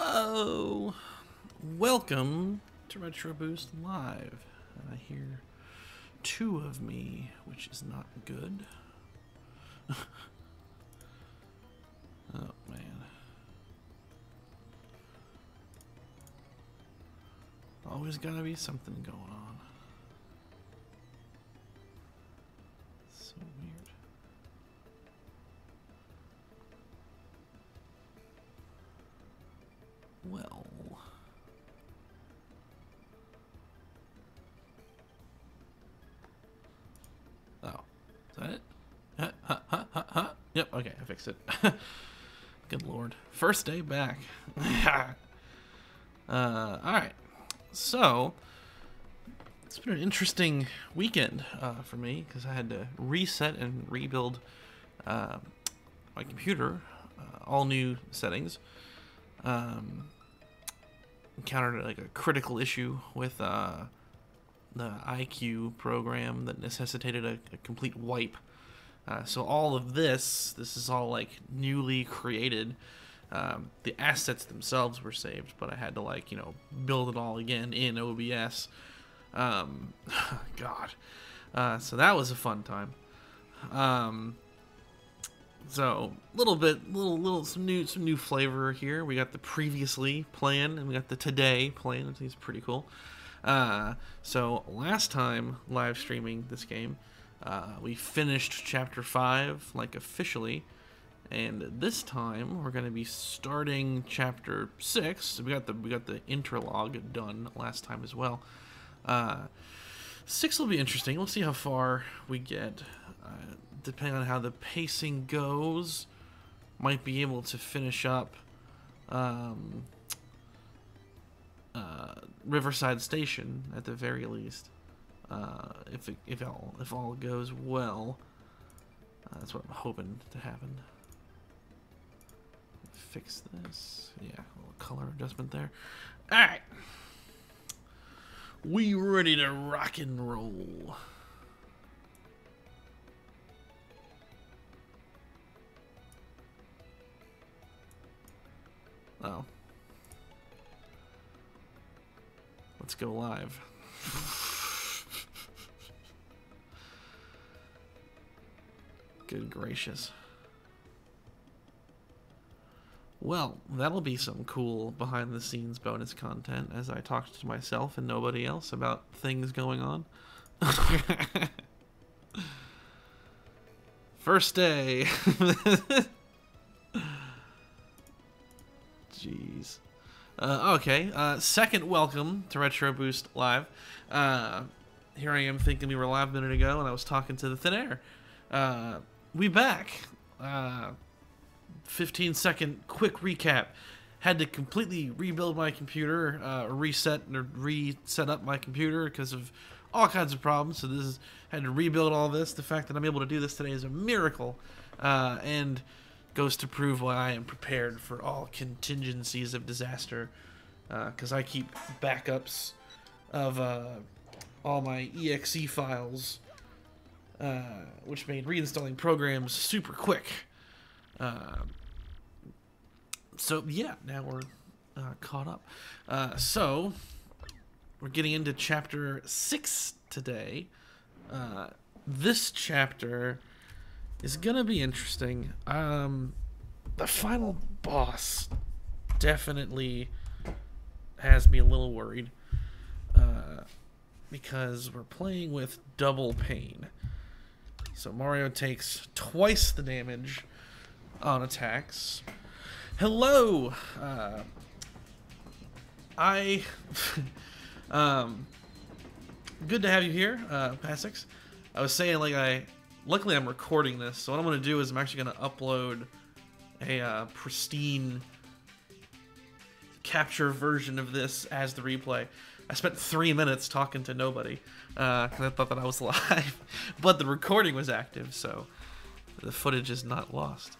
Whoa! Welcome to Retro Boost Live. I hear two of me, which is not good. Oh man. Always gotta be something going on. So weird. Well. Oh. Is that it? Yep, okay, I fixed it. Good lord. First day back. Alright. So, it's been an interesting weekend for me because I had to reset and rebuild my computer. All new settings. Encountered like a critical issue with the IQ program that necessitated a complete wipe. So all of this is all like newly created. The assets themselves were saved, but I had to like, build it all again in OBS. God. So that was a fun time. So some new flavor here. We got the previously plan and we got the today plan, which is pretty cool. So last time live streaming this game, we finished chapter 5 like officially, and this time we're going to be starting chapter 6. So we got the interlog done last time as well. 6 will be interesting. We'll see how far we get. Depending on how the pacing goes, might be able to finish up Riverside Station at the very least. If all goes well, that's what I'm hoping to happen. Fix this, yeah, a little color adjustment there. All right, we ready to rock and roll. Oh, let's go live. Good gracious. Well, that'll be some cool behind-the-scenes bonus content as I talked to myself and nobody else about things going on. First day. Jeez. Okay, second welcome to Retro Boost Live. Here I am thinking we were live a minute ago and I was talking to the thin air. We back. 15-second quick recap. Had to completely rebuild my computer, reset up my computer because of all kinds of problems. So had to rebuild all this. The fact that I'm able to do this today is a miracle, and goes to prove why I am prepared for all contingencies of disaster. Because I keep backups of all my exe files, which made reinstalling programs super quick. So yeah, now we're caught up. So we're getting into chapter 6 today. This chapter is gonna be interesting. The final boss definitely has me a little worried, because we're playing with double pain. So Mario takes twice the damage on attacks. Hello! Good to have you here, Passix. I was saying, luckily I'm recording this, so what I'm going to do is I'm actually going to upload a pristine capture version of this as the replay. I spent 3 minutes talking to nobody, because I thought that I was live, but the recording was active, so the footage is not lost.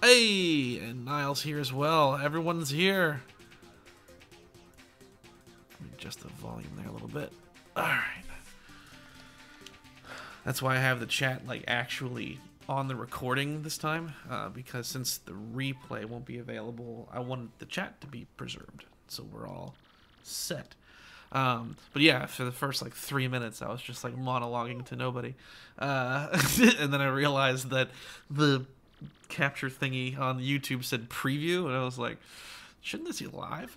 Hey, and Niles here as well. Everyone's here. Let me adjust the volume there a little bit. All right. That's why I have the chat actually on the recording this time, because since the replay won't be available, I wanted the chat to be preserved, so we're all set. But yeah, for the first like 3 minutes, I was just like monologuing to nobody, and then I realized that the capture thingy on YouTube said preview, and I was like, shouldn't this be live?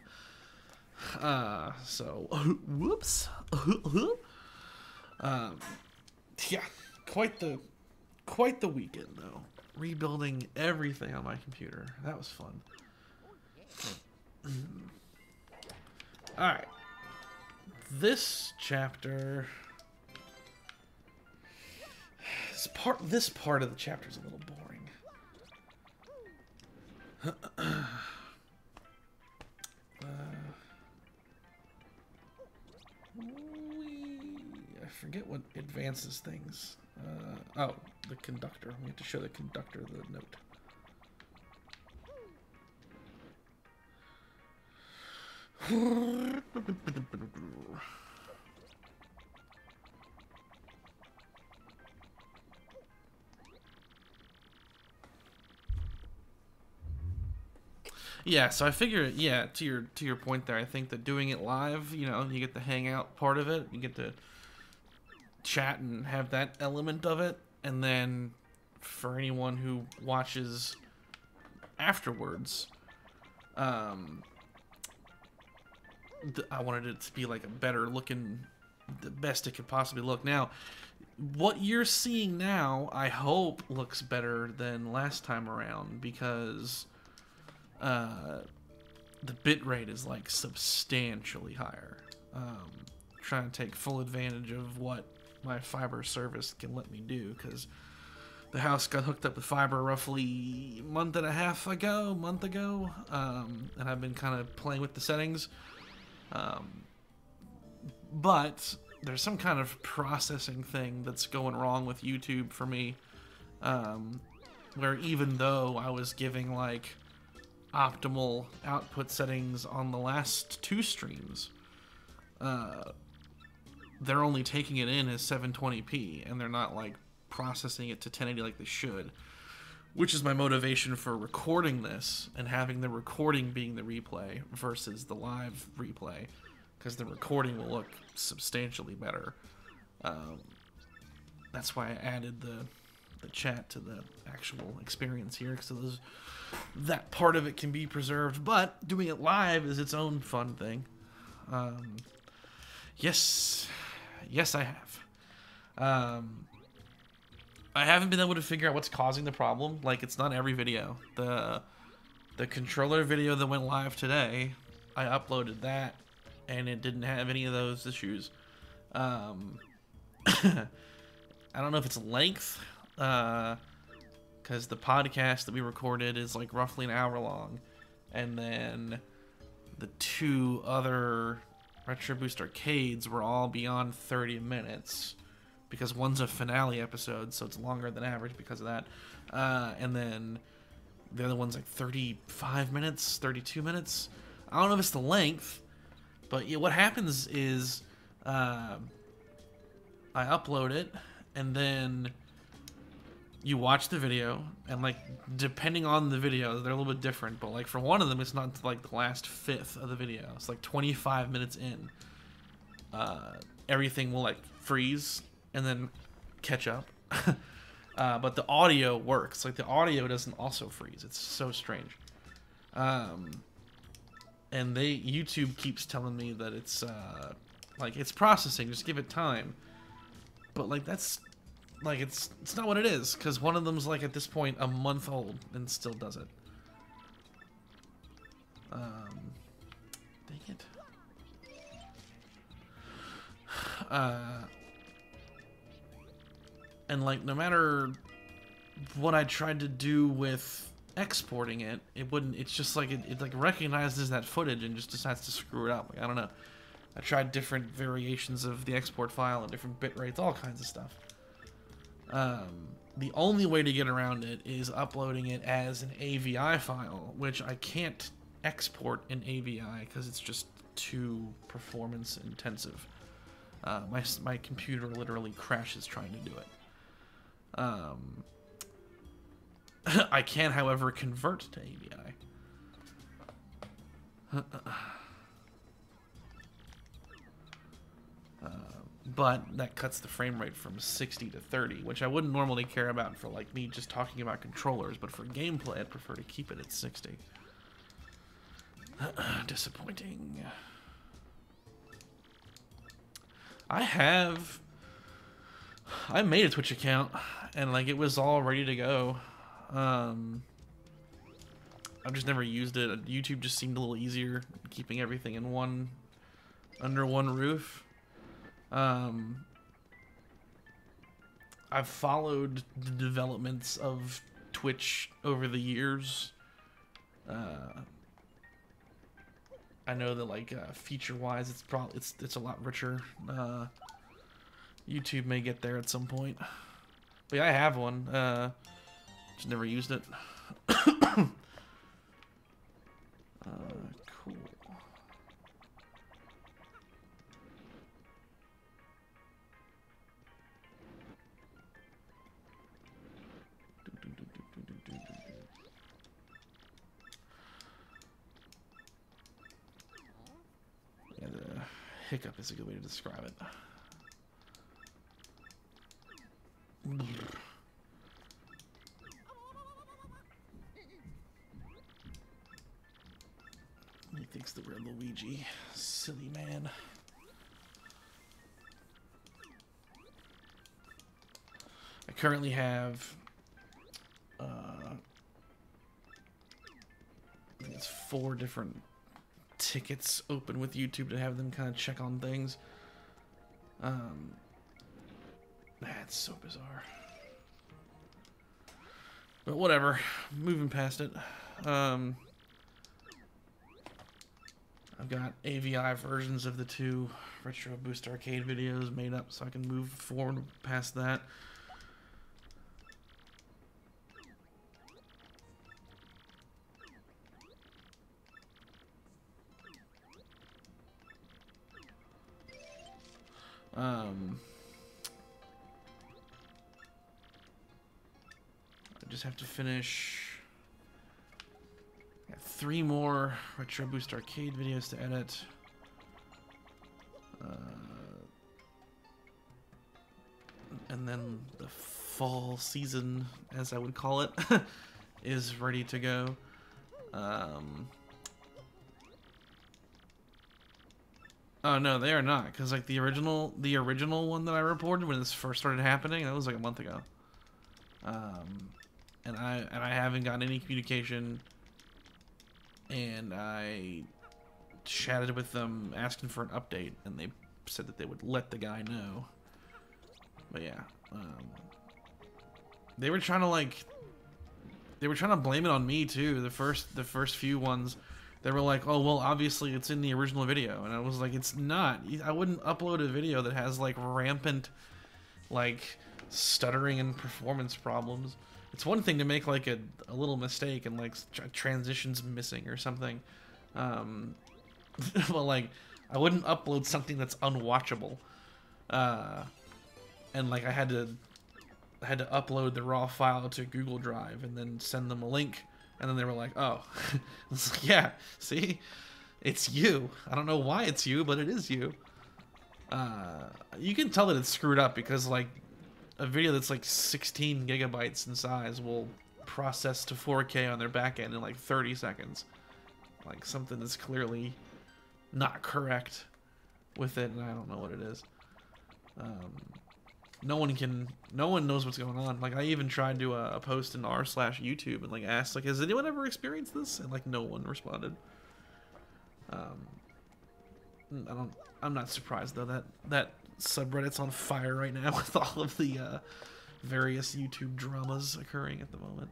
So whoops. Yeah, quite the weekend though. Rebuilding everything on my computer. That was fun. All right. This chapter, this part of the chapter is a little boring. I forget what advances things. Oh, the conductor. We have to show the conductor the note. Yeah, so I figure, yeah, to your point there, I think that doing it live, you know, you get the hangout part of it, you get to chat and have that element of it, and then for anyone who watches afterwards, I wanted it to be like a better looking, the best it could possibly look. Now, what you're seeing now, I hope looks better than last time around, because the bitrate is like substantially higher. Trying to take full advantage of what my fiber service can let me do, because the house got hooked up with fiber roughly a month ago, and I've been kind of playing with the settings, but there's some kind of processing thing that's going wrong with YouTube for me, where even though I was giving like optimal output settings on the last 2 streams, they're only taking it in as 720p, and they're not like processing it to 1080 like they should, which is my motivation for recording this and having the recording being the replay versus the live replay, because the recording will look substantially better. That's why I added the chat to the actual experience here, because that part of it can be preserved, but doing it live is its own fun thing. Yes I have. I haven't been able to figure out what's causing the problem. Like, it's not every video. The controller video that went live today, I uploaded that, and it didn't have any of those issues. I don't know if it's length, because the podcast that we recorded is like roughly an hour long, and then the 2 other Retro Boost arcades were all beyond 30 minutes, because one's a finale episode, so it's longer than average because of that, and then the other one's like 35 minutes, 32 minutes. I don't know if it's the length, but yeah, what happens is I upload it, and then you watch the video, and like depending on the video, they're a little bit different, but like for one of them, it's not like the last 1/5 of the video. It's like 25 minutes in. Everything will like freeze and then catch up. But the audio works. Like the audio doesn't also freeze. It's so strange. And YouTube keeps telling me that it's like it's processing, just give it time. But like that's like it's not what it is, because one of them's like at this point a month old and still does it. Dang it. And like no matter what I tried to do with exporting it, it wouldn't. It's just like it like recognizes that footage and just decides to screw it up. Like, I don't know. I tried different variations of the export file and different bit rates, all kinds of stuff. The only way to get around it is uploading it as an AVI file, which I can't export in AVI because it's just too performance intensive. My computer literally crashes trying to do it. I can, however, convert to AVI. But that cuts the frame rate from 60 to 30, which I wouldn't normally care about for like me just talking about controllers, but for gameplay I'd prefer to keep it at 60. Disappointing. I made a Twitch account and like it was all ready to go. I've just never used it. YouTube just seemed a little easier, keeping everything in under one roof. I've followed the developments of Twitch over the years. I know that like feature-wise, it's a lot richer. YouTube may get there at some point, but yeah, I have one. Just never used it. Cool. Yeah, the hiccup is a good way to describe it. He thinks that we're Luigi. Silly man. I currently have I think it's 4 different tickets open with YouTube to have them kind of check on things. That's so bizarre. But whatever. Moving past it. I've got AVI versions of the 2 Retro Boost Arcade videos made up, so I can move forward past that. I just have to finish. Got 3 more Retro Boost Arcade videos to edit. And then the fall season, as I would call it, is ready to go. Oh no, they are not, because like the original one that I reported when this first started happening, that was like a month ago. And I haven't gotten any communication, and I chatted with them asking for an update, and they said that they would let the guy know. But yeah, they were trying to blame it on me too. The first few ones, they were like, "Oh well, obviously it's in the original video," and I was like, "It's not. I wouldn't upload a video that has like rampant, like stuttering and performance problems. It's one thing to make like a little mistake and like transitions missing or something, but like I wouldn't upload something that's unwatchable." And like I had to upload the raw file to Google Drive and then send them a link, and then they were like, "Oh," it's like, yeah, see, it's you. I don't know why it's you, but it is you. You can tell that it's screwed up because like a video that's like 16 gigabytes in size will process to 4K on their back end in like 30 seconds. Like something is clearly not correct with it, and I don't know what it is. No one knows what's going on. Like I even tried to post in r/YouTube and like asked like, has anyone ever experienced this? And like no one responded. I'm not surprised though that subreddit's on fire right now with all of the various YouTube dramas occurring at the moment.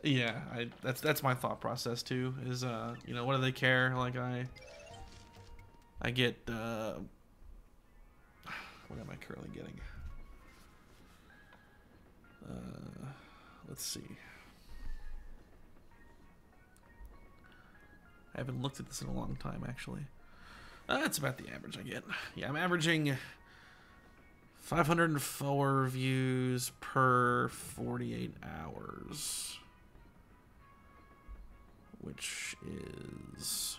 Yeah, that's my thought process too. Is you know, what do they care? Like I get what am I currently getting? Let's see. I haven't looked at this in a long time actually. That's about the average I get. Yeah, I'm averaging 504 views per 48 hours. Which is...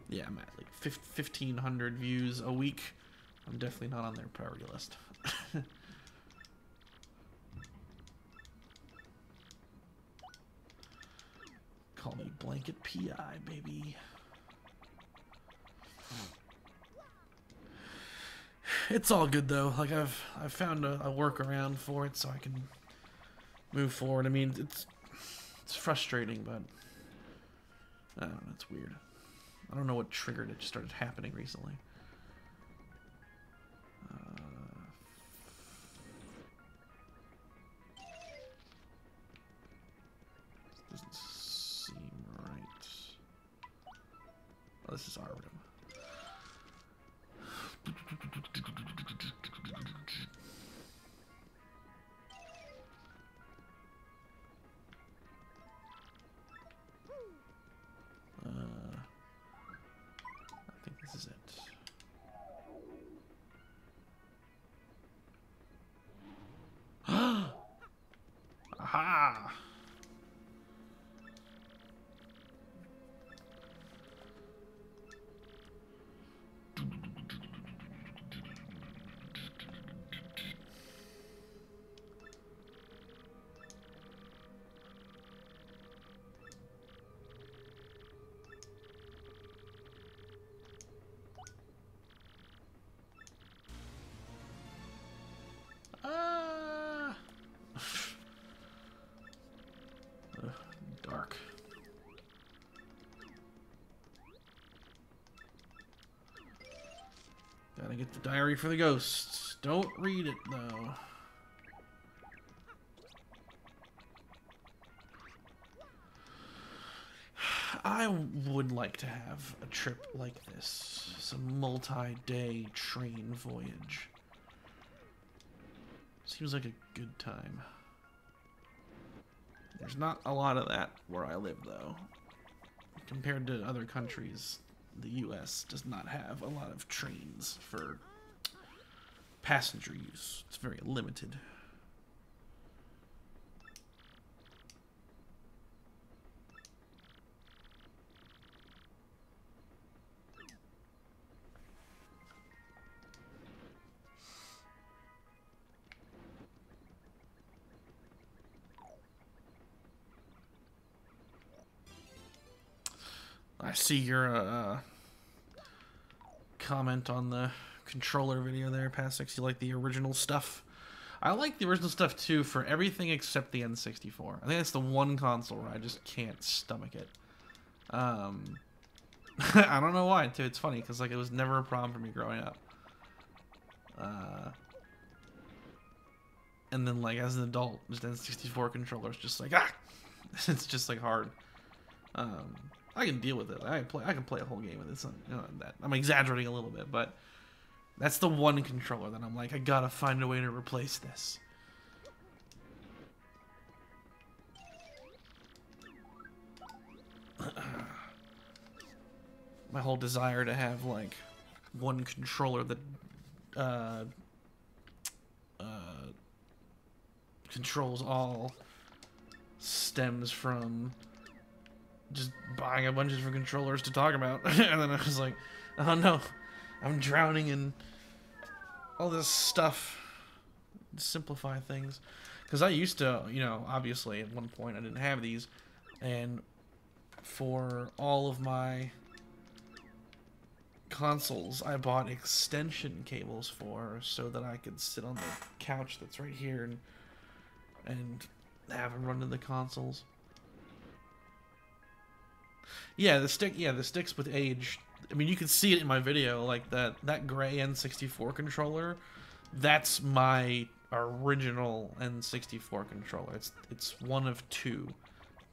yeah, I'm at like 1,500 views a week. I'm definitely not on their priority list. Call me Blanket PI, baby. It's all good though. Like I've found a workaround for it, so I can move forward. I mean, it's frustrating, but I don't know. It's weird. I don't know what triggered it. Just started happening recently. Doesn't seem right. Oh, this is our room. I think this is it. Aha! Dark. Gotta get the diary for the ghosts. Don't read it though. I would like to have a trip like this. Some multi-day train voyage. Seems like a good time. There's not a lot of that where I live, though. Compared to other countries, the U.S. does not have a lot of trains for passenger use. It's very limited. I see your comment on the controller video there, Passix. You like the original stuff. I like the original stuff too for everything except the N64. I think that's the one console where I just can't stomach it. I don't know why too. It's funny because like it was never a problem for me growing up. And then like as an adult, just N64 controllers just like it's just like hard. I can deal with it. I can play a whole game with it. So, you know, that I'm exaggerating a little bit, but that's the one controller that I'm like, I gotta find a way to replace this. My whole desire to have like one controller that controls all stems from just buying a bunch of different controllers to talk about. And then I was like, oh no, I'm drowning in all this stuff to simplify things. Because I used to, you know, obviously at one point I didn't have these, and for all of my consoles I bought extension cables for so that I could sit on the couch that's right here and have them run to the consoles. Yeah, the sticks with age. I mean, you can see it in my video, like that gray N64 controller. That's my original N64 controller. It's one of two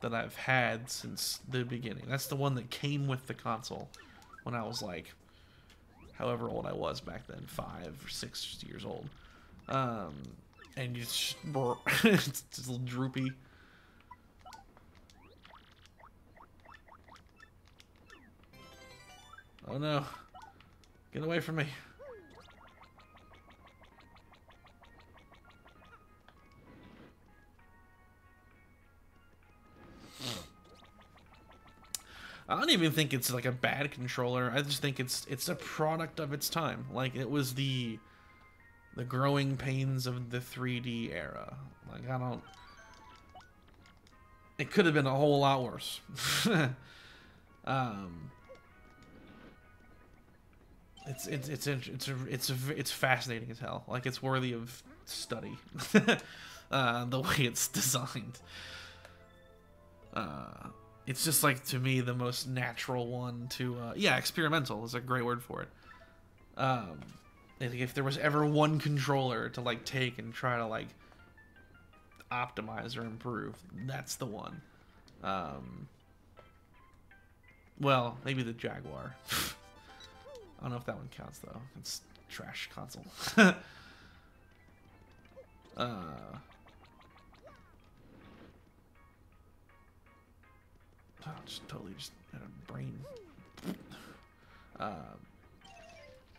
that I've had since the beginning. That's the one that came with the console when I was like, however old I was back then, 5 or 6 years old. And it's just a little droopy. Oh no. Get away from me. I don't even think it's like a bad controller. I just think it's a product of its time. Like, it was the growing pains of the 3D era. Like, I don't... It could have been a whole lot worse. It's fascinating as hell. Like, it's worthy of study. The way it's designed. It's just, like, to me, the most natural one to... yeah, experimental is a great word for it. If there was ever one controller to, like, take and try to, like, optimize or improve, that's the one. Well, maybe the Jaguar. I don't know if that one counts, though. It's trash console. Just totally just had a brain.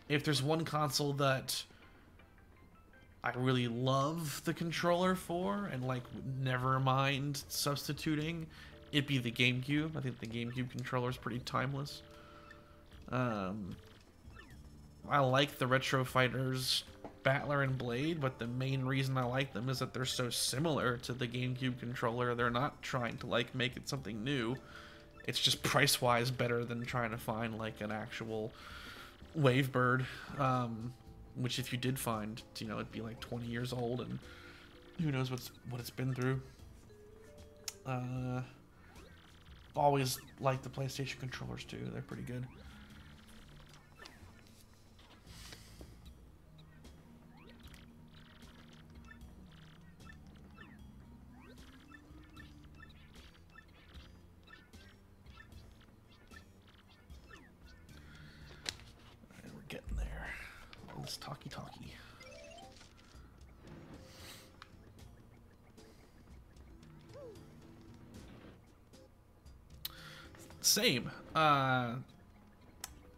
If there's one console that I really love the controller for, and like never mind substituting, it'd be the GameCube. I think the GameCube controller is pretty timeless. I like the Retro Fighters Battler and Blade, but the main reason I like them is that they're so similar to the GameCube controller. They're not trying to like make it something new. It's just price-wise better than trying to find like an actual Wavebird, which if you did find, you know, it'd be like 20 years old, and who knows what it's been through. Always liked the PlayStation controllers too. They're pretty good. Talkie. Same. I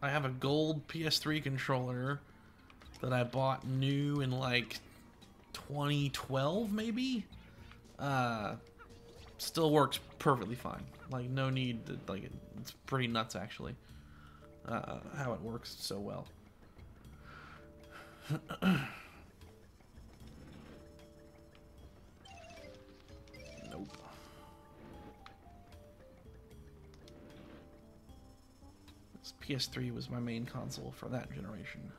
have a gold PS3 controller that I bought new in like 2012, maybe. Still works perfectly fine. Like, no need to, like, it's pretty nuts actually. How it works so well. Nope. This PS3 was my main console for that generation.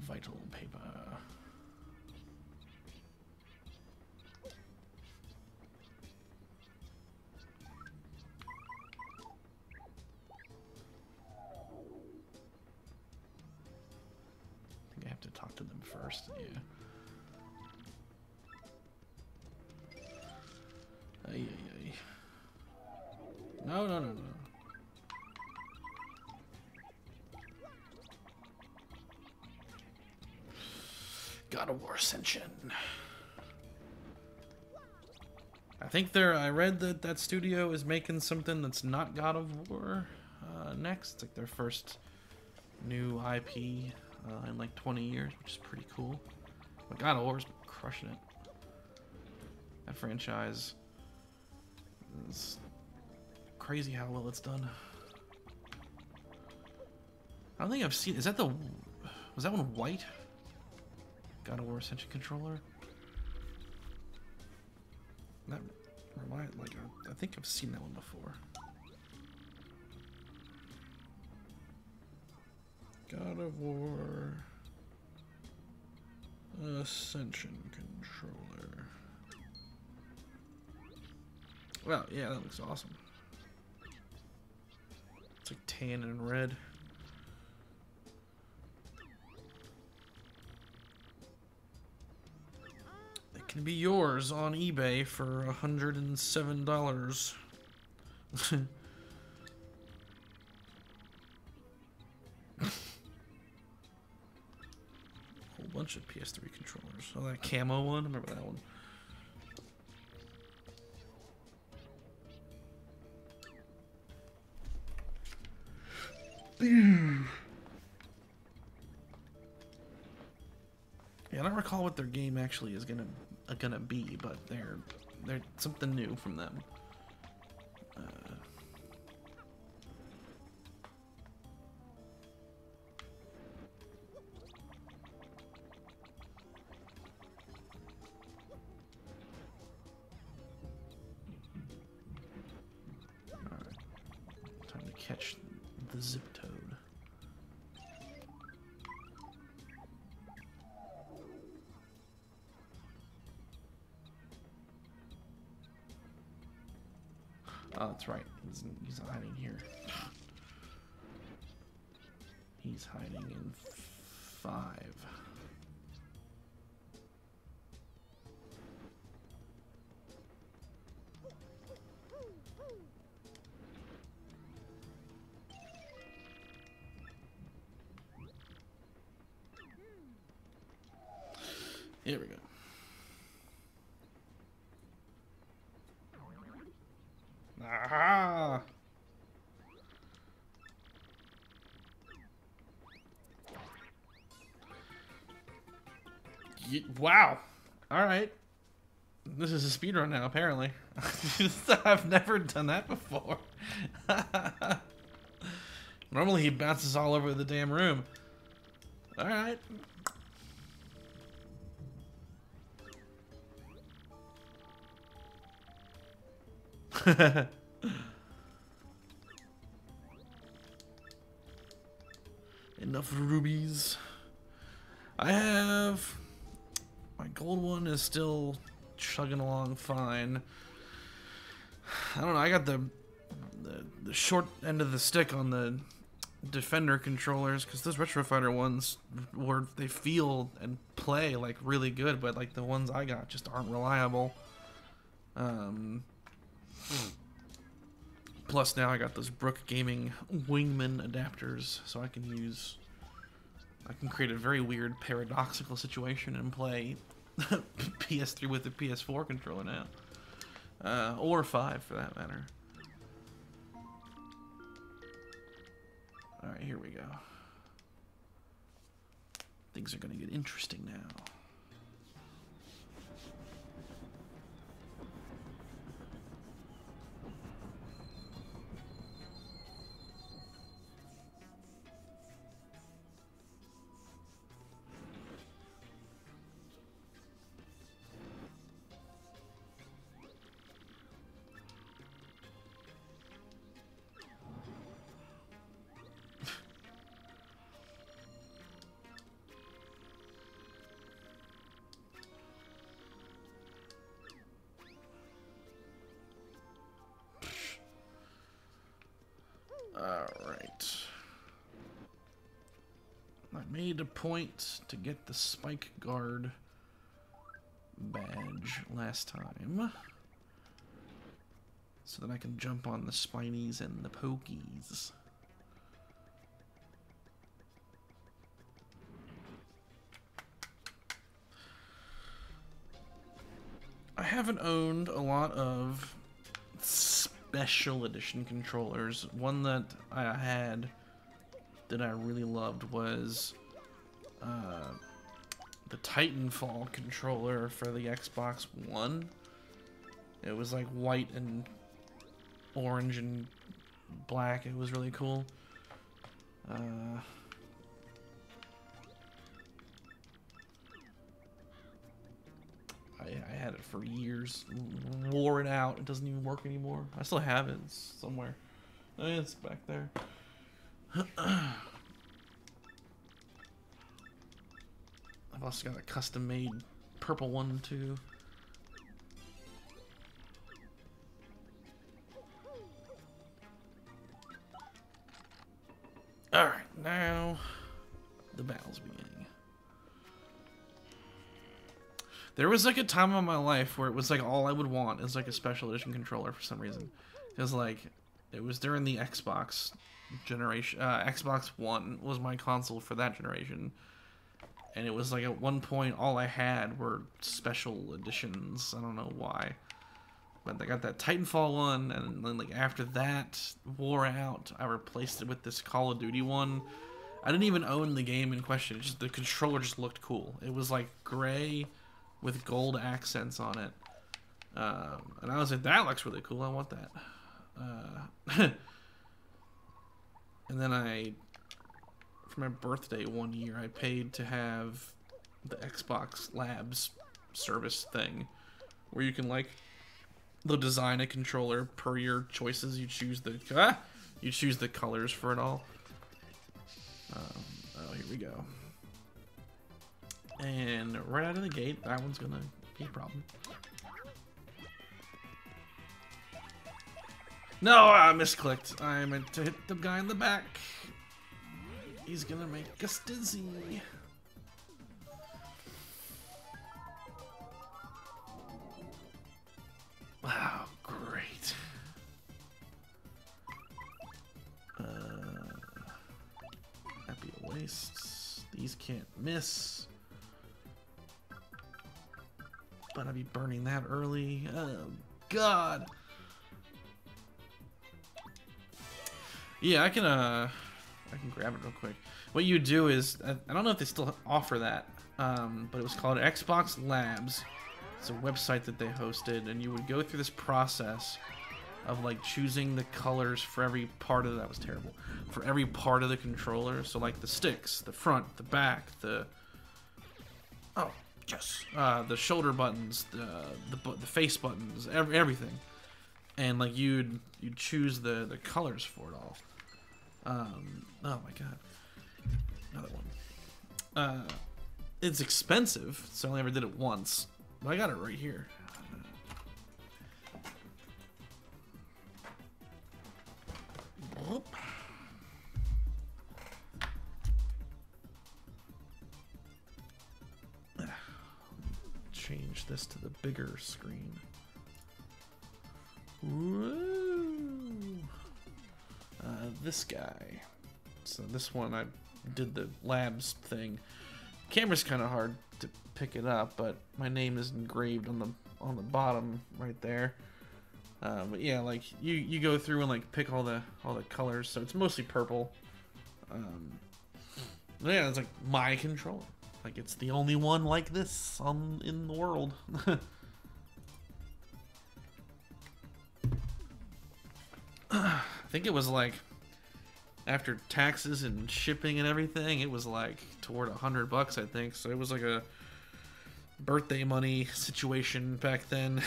Vital paper. I think I have to talk to them first. Yeah. Ay, ay, ay. No. God of War Ascension. I think I read that studio is making something that's not God of War next. It's like their first new IP in like 20 years, which is pretty cool. But God of War's been crushing it. That franchise is crazy how well it's done. I don't think I've seen... was that one white? God of War Ascension controller. That reminds, like, I think I've seen that one before. God of War Ascension controller. Well, yeah, that looks awesome. It's like tan and red. Can be yours on eBay for $107. Whole bunch of PS3 controllers. Oh, that camo one. I remember that one. Yeah, I don't recall what their game actually is gonna be, but they're something new from them. Alright. Time to catch the zip toad. Oh, that's right. He's hiding here. He's hiding in 5. Here we go. Aha! Wow. All right. This is a speedrun now, apparently. I've never done that before. Normally he bounces all over the damn room. All right. Enough rubies. I have my gold one is still chugging along fine. I don't know. I got the short end of the stick on the Defender controllers because those Retro Fighter ones were they feel and play like really good, but like the ones I got just aren't reliable. Plus now I got those Brook Gaming Wingman adapters, so I can create a very weird paradoxical situation and play PS3 with the PS4 controller now. Or 5 for that matter. Alright, here we go. Things are gonna get interesting now. Alright. I made a point to get the Spike Guard badge last time, so that I can jump on the Spinies and the Pokies. I haven't owned a lot of special edition controllers. One that I had that I really loved was the Titanfall controller for the Xbox One. It was like white and orange and black. It was really cool. I had it for years. Wore it out. It doesn't even work anymore. I still have it. It's somewhere. It's back there. I've also got a custom-made purple one, too. Alright, now the battle's beginning. There was like a time in my life where it was like all I would want is like a special edition controller for some reason. Because like it was during the Xbox generation. Xbox One was my console for that generation. And it was like at one point all I had were special editions. I don't know why. But I got that Titanfall one, and then like after that wore out, I replaced it with this Call of Duty one. I didn't even own the game in question. It's just the controller just looked cool. It was like gray with gold accents on it. And I was like, that looks really cool. I want that. And then for my birthday one year, I paid to have the Xbox Labs service thing, where you can like, they'll design a controller per your choices. You choose the colors for it all. Oh, here we go. And right out of the gate, that one's gonna be a problem. No, I misclicked. I meant to hit the guy in the back. He's gonna make us dizzy. Wow, great. That'd be a waste. These can't miss. But I'd be burning that early. Oh, God. Yeah, I can grab it real quick. What you do is, I don't know if they still offer that, but it was called Xbox Labs. It's a website that they hosted, and you would go through this process of like choosing the colors for every part of that was terrible for every part of the controller. So like the sticks, the front, the back, the the shoulder buttons, the face buttons, everything, and like you'd choose the colors for it all. Oh my god, another one. It's expensive, so I only ever did it once. I got it right here. Whoop. Change this to the bigger screen. Woo. This guy. So this one I did the labs thing. Camera's kind of hard to pick it up, but my name is engraved on the bottom right there. But yeah, like you go through and like pick all the colors. So it's mostly purple. Yeah, it's like my controller. Like it's the only one like this in the world. I think it was like, after taxes and shipping and everything, it was like toward $100, I think. So it was like a birthday money situation back then.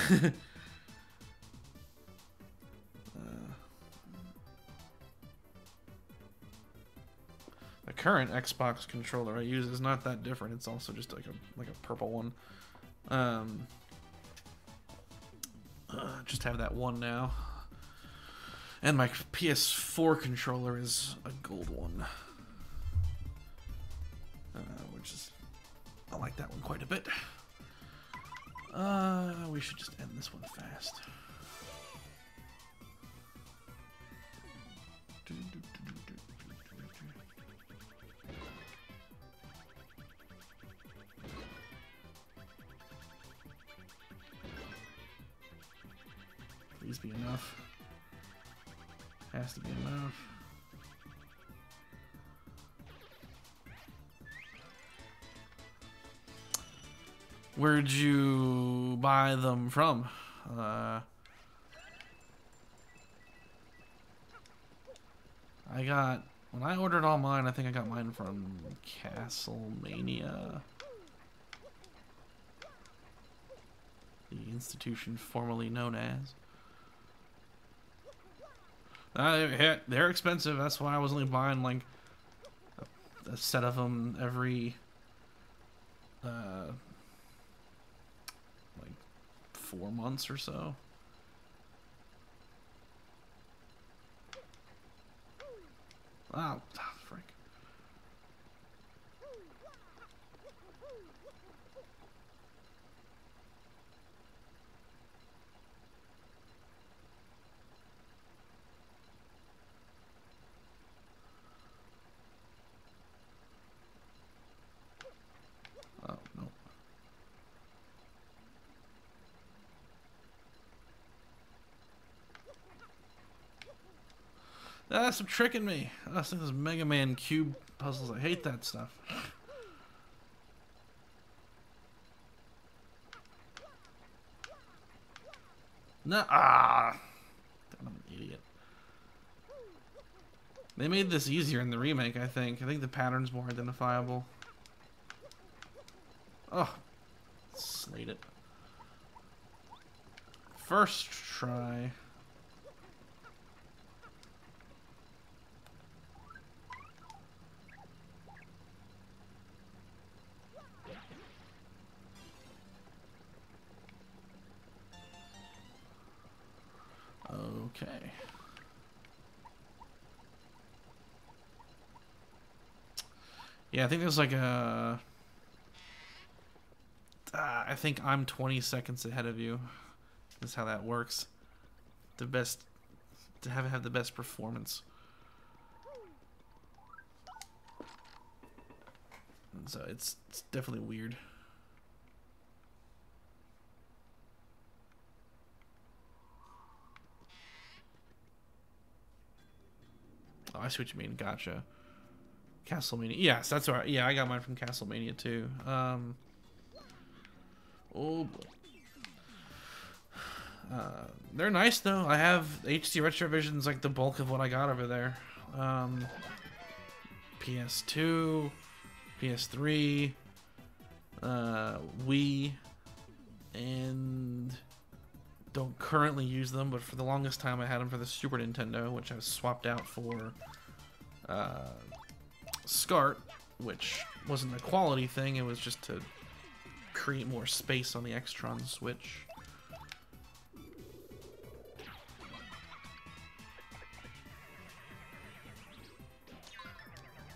The current Xbox controller I use is not that different. It's also just like a purple one. Just have that one now. And my PS4 controller is a gold one. Which is, I like that one quite a bit. We should just end this one fast. Please be enough. Has to be enough. Where'd you buy them from? When I ordered all mine, I think I got mine from Castlemania. The institution formerly known as. They're expensive. That's why I was only buying like a set of them every like 4 months or so. Oh, frick. Ah, stop tricking me. Oh, it's like those Mega Man cube puzzles. I hate that stuff. No, I'm an idiot. They made this easier in the remake, I think. I think the pattern's more identifiable. Oh, slate it. First try. Okay. Yeah, I think there's like a... I think I'm 20 seconds ahead of you. That's how that works. The best... To have the best performance. And so it's definitely weird. Oh, I see what you mean. Gotcha. Castlemania. Yes, that's right. Yeah, I got mine from Castlemania too. Oh boy. They're nice though. I have HD Retrovision's like the bulk of what I got over there. PS2, PS3, Wii, and don't currently use them, but for the longest time I had them for the Super Nintendo, which I swapped out for SCART, which wasn't a quality thing, it was just to create more space on the Extron Switch.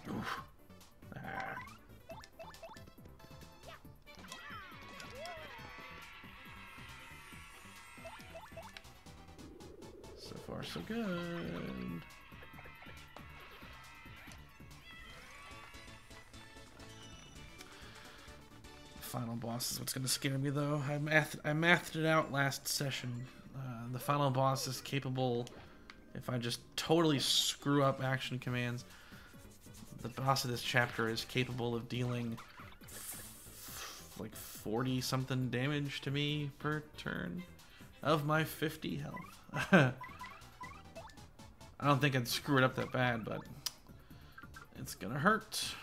Oof. Ah. So far, so good. Final boss is what's going to scare me, though. I mathed it out last session. The final boss is capable, if I just totally screw up action commands, the boss of this chapter is capable of dealing like 40 something damage to me per turn of my 50 health. I don't think I'd screw it up that bad, but it's gonna hurt.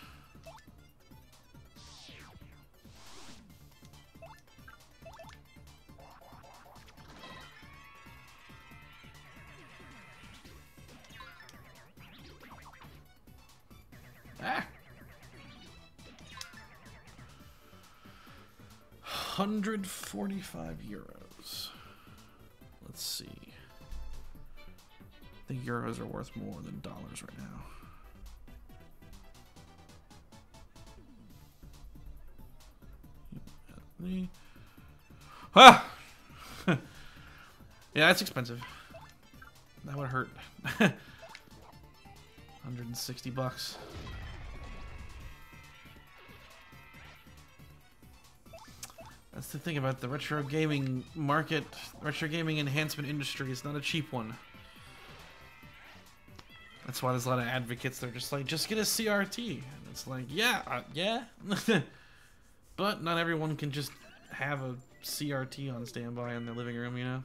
Ah! 145 euros. Let's see. I think euros are worth more than dollars right now. Ah! Yeah, that's expensive. That would hurt. 160 bucks. That's the thing about the retro gaming market. Retro gaming enhancement industry is not a cheap one. That's why there's a lot of advocates that are just like, just get a CRT. And it's like, yeah, yeah. But not everyone can just have a CRT on standby in their living room, you know?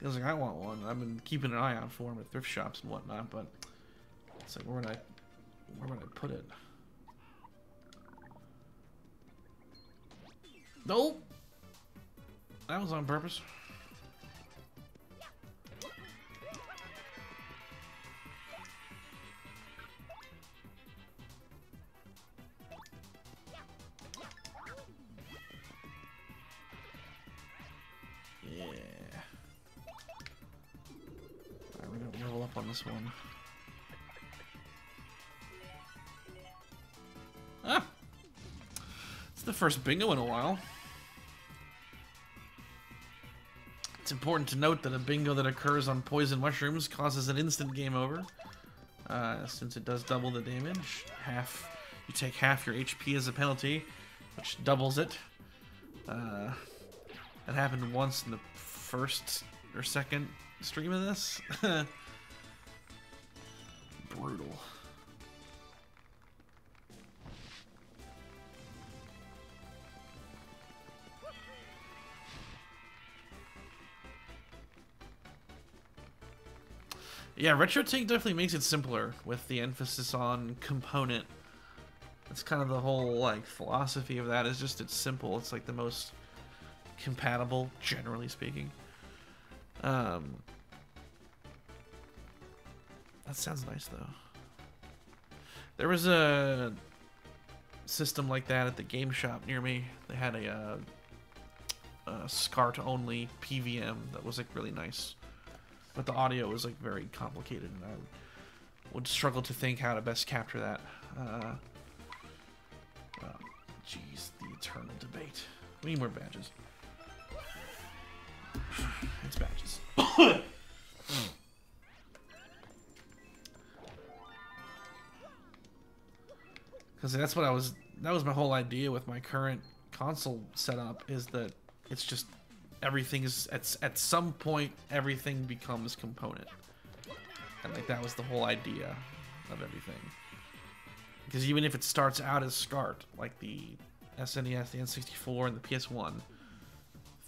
Feels like I want one. I've been keeping an eye out for them at thrift shops and whatnot, but it's like, where would I put it? Nope. That was on purpose. Yeah. Alright, we're gonna level up on this one. Ah! It's the first bingo in a while. It's important to note that a bingo that occurs on poison mushrooms causes an instant game over, since it does double the damage. You take half your HP as a penalty. which doubles it. That happened once in the first or second stream of this. Brutal. Yeah, RetroTINK definitely makes it simpler with the emphasis on component. That's kind of the whole like philosophy of that, is just it's simple. It's like the most compatible, generally speaking. That sounds nice though. There was a system like that at the game shop near me. They had a SCART only PVM that was like really nice, but the audio was like very complicated, and I would struggle to think how to best capture that. Jeez, the eternal debate. We need more badges. It's badges. Because that's what that was my whole idea with my current console setup, is that it's just everything is at some point everything becomes component, and like that was the whole idea of everything. Because even if it starts out as SCART, like the SNES, the N64, and the PS1,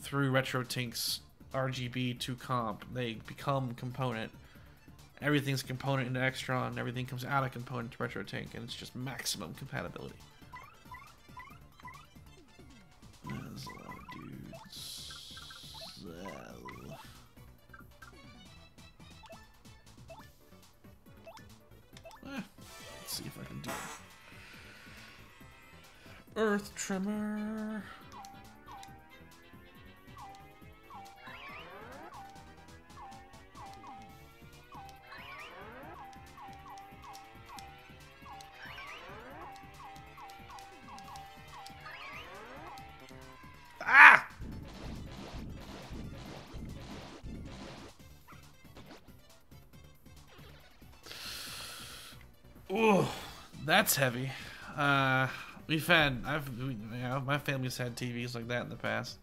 through RetroTINK's RGB to comp, they become component. Everything's component into Extron, everything comes out of component to RetroTINK, and it's just maximum compatibility. There's a lot of dudes. Let's see if I can do it. Earth Tremor. Ah! Ooh, that's heavy. My family's had TVs like that in the past.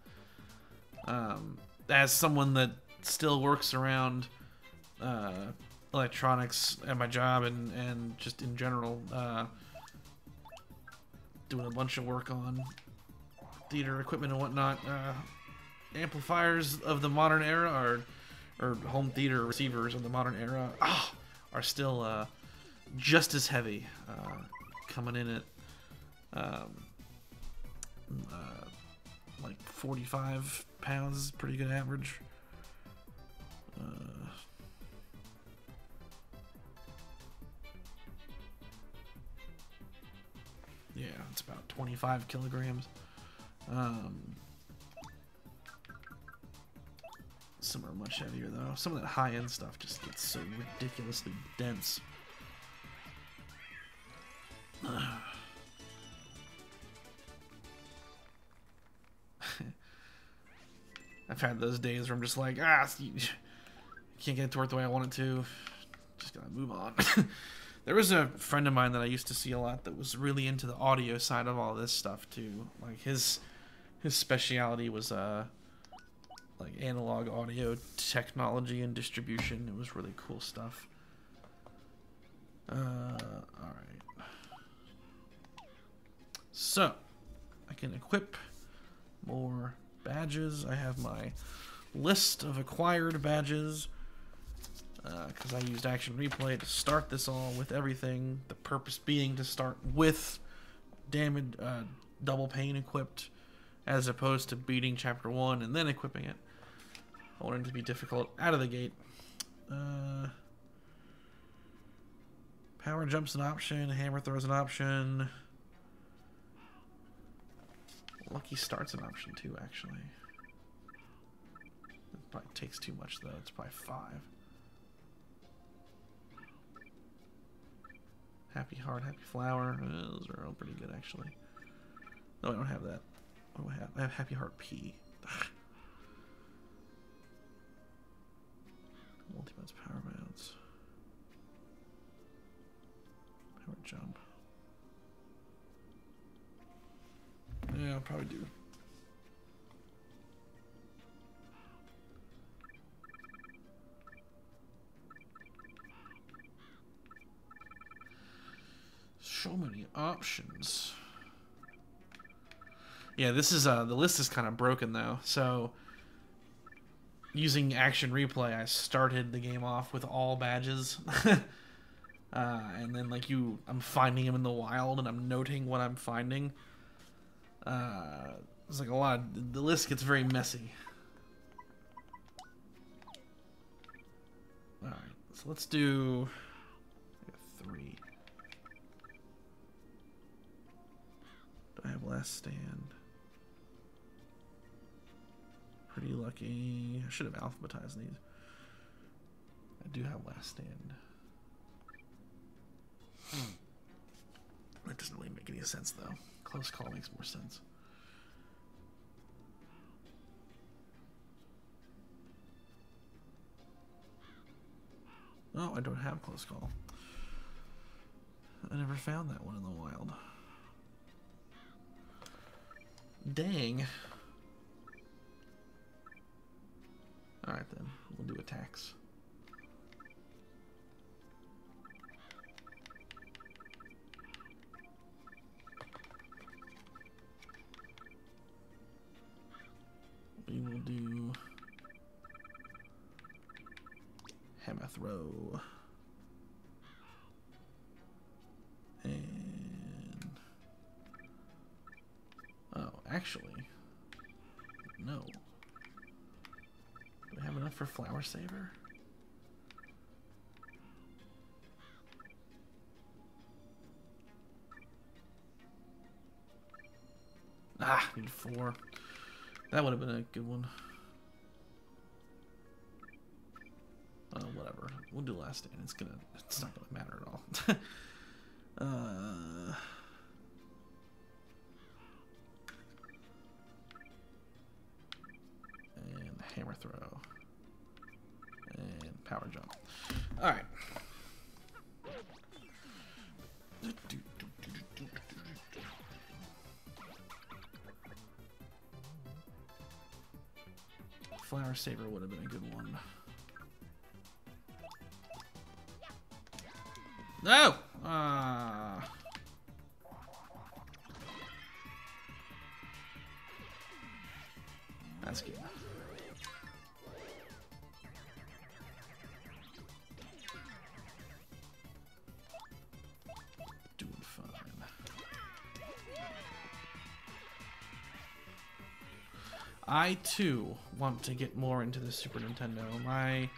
As someone that still works around electronics at my job and just in general, doing a bunch of work on theater equipment and whatnot, amplifiers of the modern era or home theater receivers of the modern era are still just as heavy, coming in at like 45 pounds is pretty good average. Yeah, it's about 25 kilograms. Some are much heavier though. Some of that high-end stuff just gets so ridiculously dense. I've had those days where I'm just like, you can't get it to work the way I want it to. Just gotta move on. There was a friend of mine that I used to see a lot that was really into the audio side of all this stuff too. Like his speciality was like analog audio technology and distribution. It was really cool stuff. Alright. So, I can equip more badges. I have my list of acquired badges because I used Action Replay to start this all with everything. The purpose being to start with double pane equipped, as opposed to beating Chapter 1 and then equipping it. I wanted it to be difficult out of the gate. Power jump's an option. Hammer throw's an option. Lucky start's an option too, actually. It probably takes too much though. It's probably 5. Happy Heart, Happy Flower. Those are all pretty good, actually. No, I don't have that. What do I have? I have Happy Heart P. Multi-bounce power bounce. Power jump. Yeah, I'll probably do. So many options. Yeah, this is the list is kind of broken though. So using action replay, I started the game off with all badges. And then like I'm finding them in the wild and I'm noting what I'm finding. It's like a lot of, the list gets very messy. Alright, so let's do 3. Do I have last stand? Pretty lucky. I should have alphabetized these. I do have last stand. That doesn't really make any sense though. Close call makes more sense. Oh, I don't have close call. I never found that one in the wild. Dang. Alright then, we'll do attacks. We will do hammer throw. And oh, actually, no. Do we have enough for flower saver? Ah, need 4. That would have been a good one. Whatever. We'll do last stand. It's not gonna matter at all. And hammer throw. And power jump. Alright. Flower saver would have been a good one. No! That's good. Doing fine. I too want to get more into the Super Nintendo. My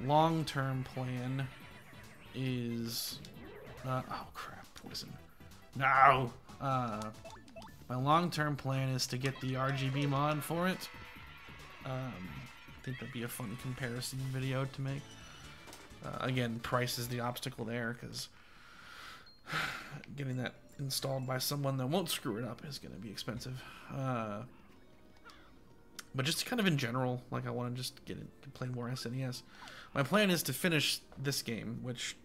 long-term plan is oh crap, poison. No. My long-term plan is to get the RGB mod for it. I think that'd be a fun comparison video to make. Again, price is the obstacle there because getting that installed by someone that won't screw it up is going to be expensive. But just kind of in general, like I want to just get it to play more SNES. My plan is to finish this game, which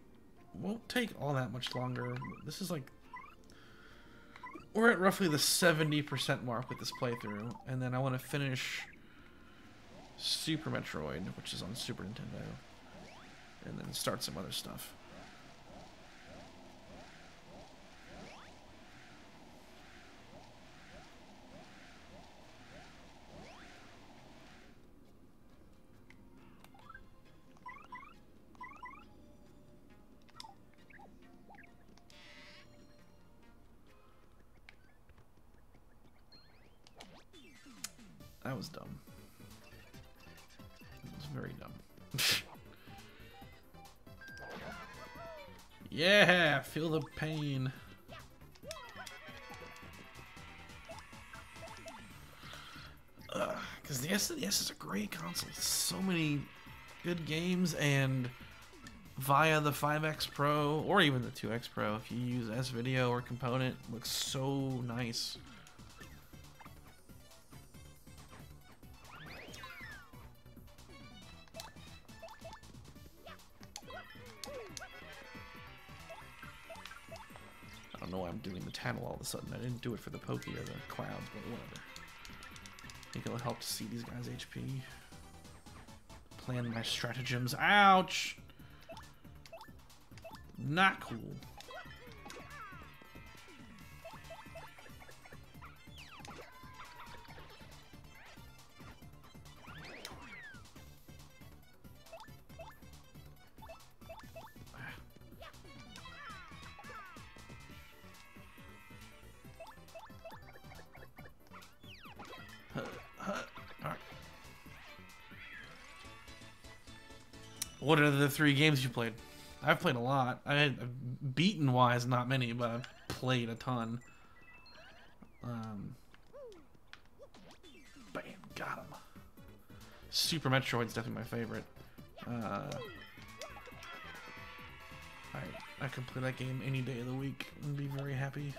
won't take all that much longer. This is like, we're at roughly the 70% mark with this playthrough, and then I want to finish Super Metroid, which is on Super Nintendo, and then start some other stuff. That was dumb. It was very dumb. Yeah, feel the pain. Because the SNES is a great console. So many good games, and via the 5X Pro, or even the 2X Pro, if you use S-Video or Component, it looks so nice. I don't know know why I'm doing the Tattle all of a sudden. I didn't do it for the Pokey or the Clouds, but whatever. I think it'll help to see these guys' HP. Plan my stratagems. Ouch! Not cool. What are the 3 games you played? I've played a lot. I've beaten wise, not many, but I've played a ton. Bam, got him. Super Metroid's definitely my favorite. I could play that game any day of the week and be very happy.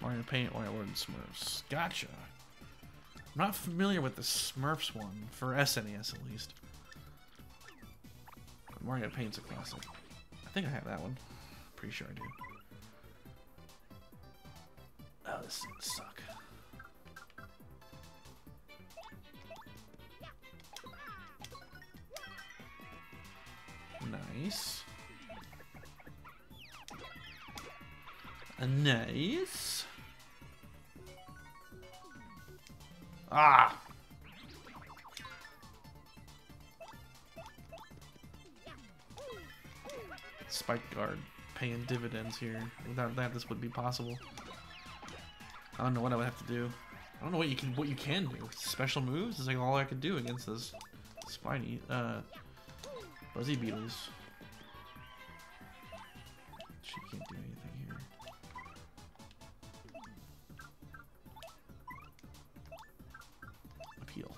Mario Paint, Mario World, and Smurfs. Gotcha. I'm not familiar with the Smurfs one, for SNES at least. Mario Paint's a classic. I think I have that one. Pretty sure I do. Oh, this thing suck. Nice. Nice. Ah! Spike Guard paying dividends here. Without that, this wouldn't be possible. I don't know what I would have to do. I don't know what you can do. Special moves is like all I could do against this spiny Buzzy Beetles. She can't do anything here. Appeal.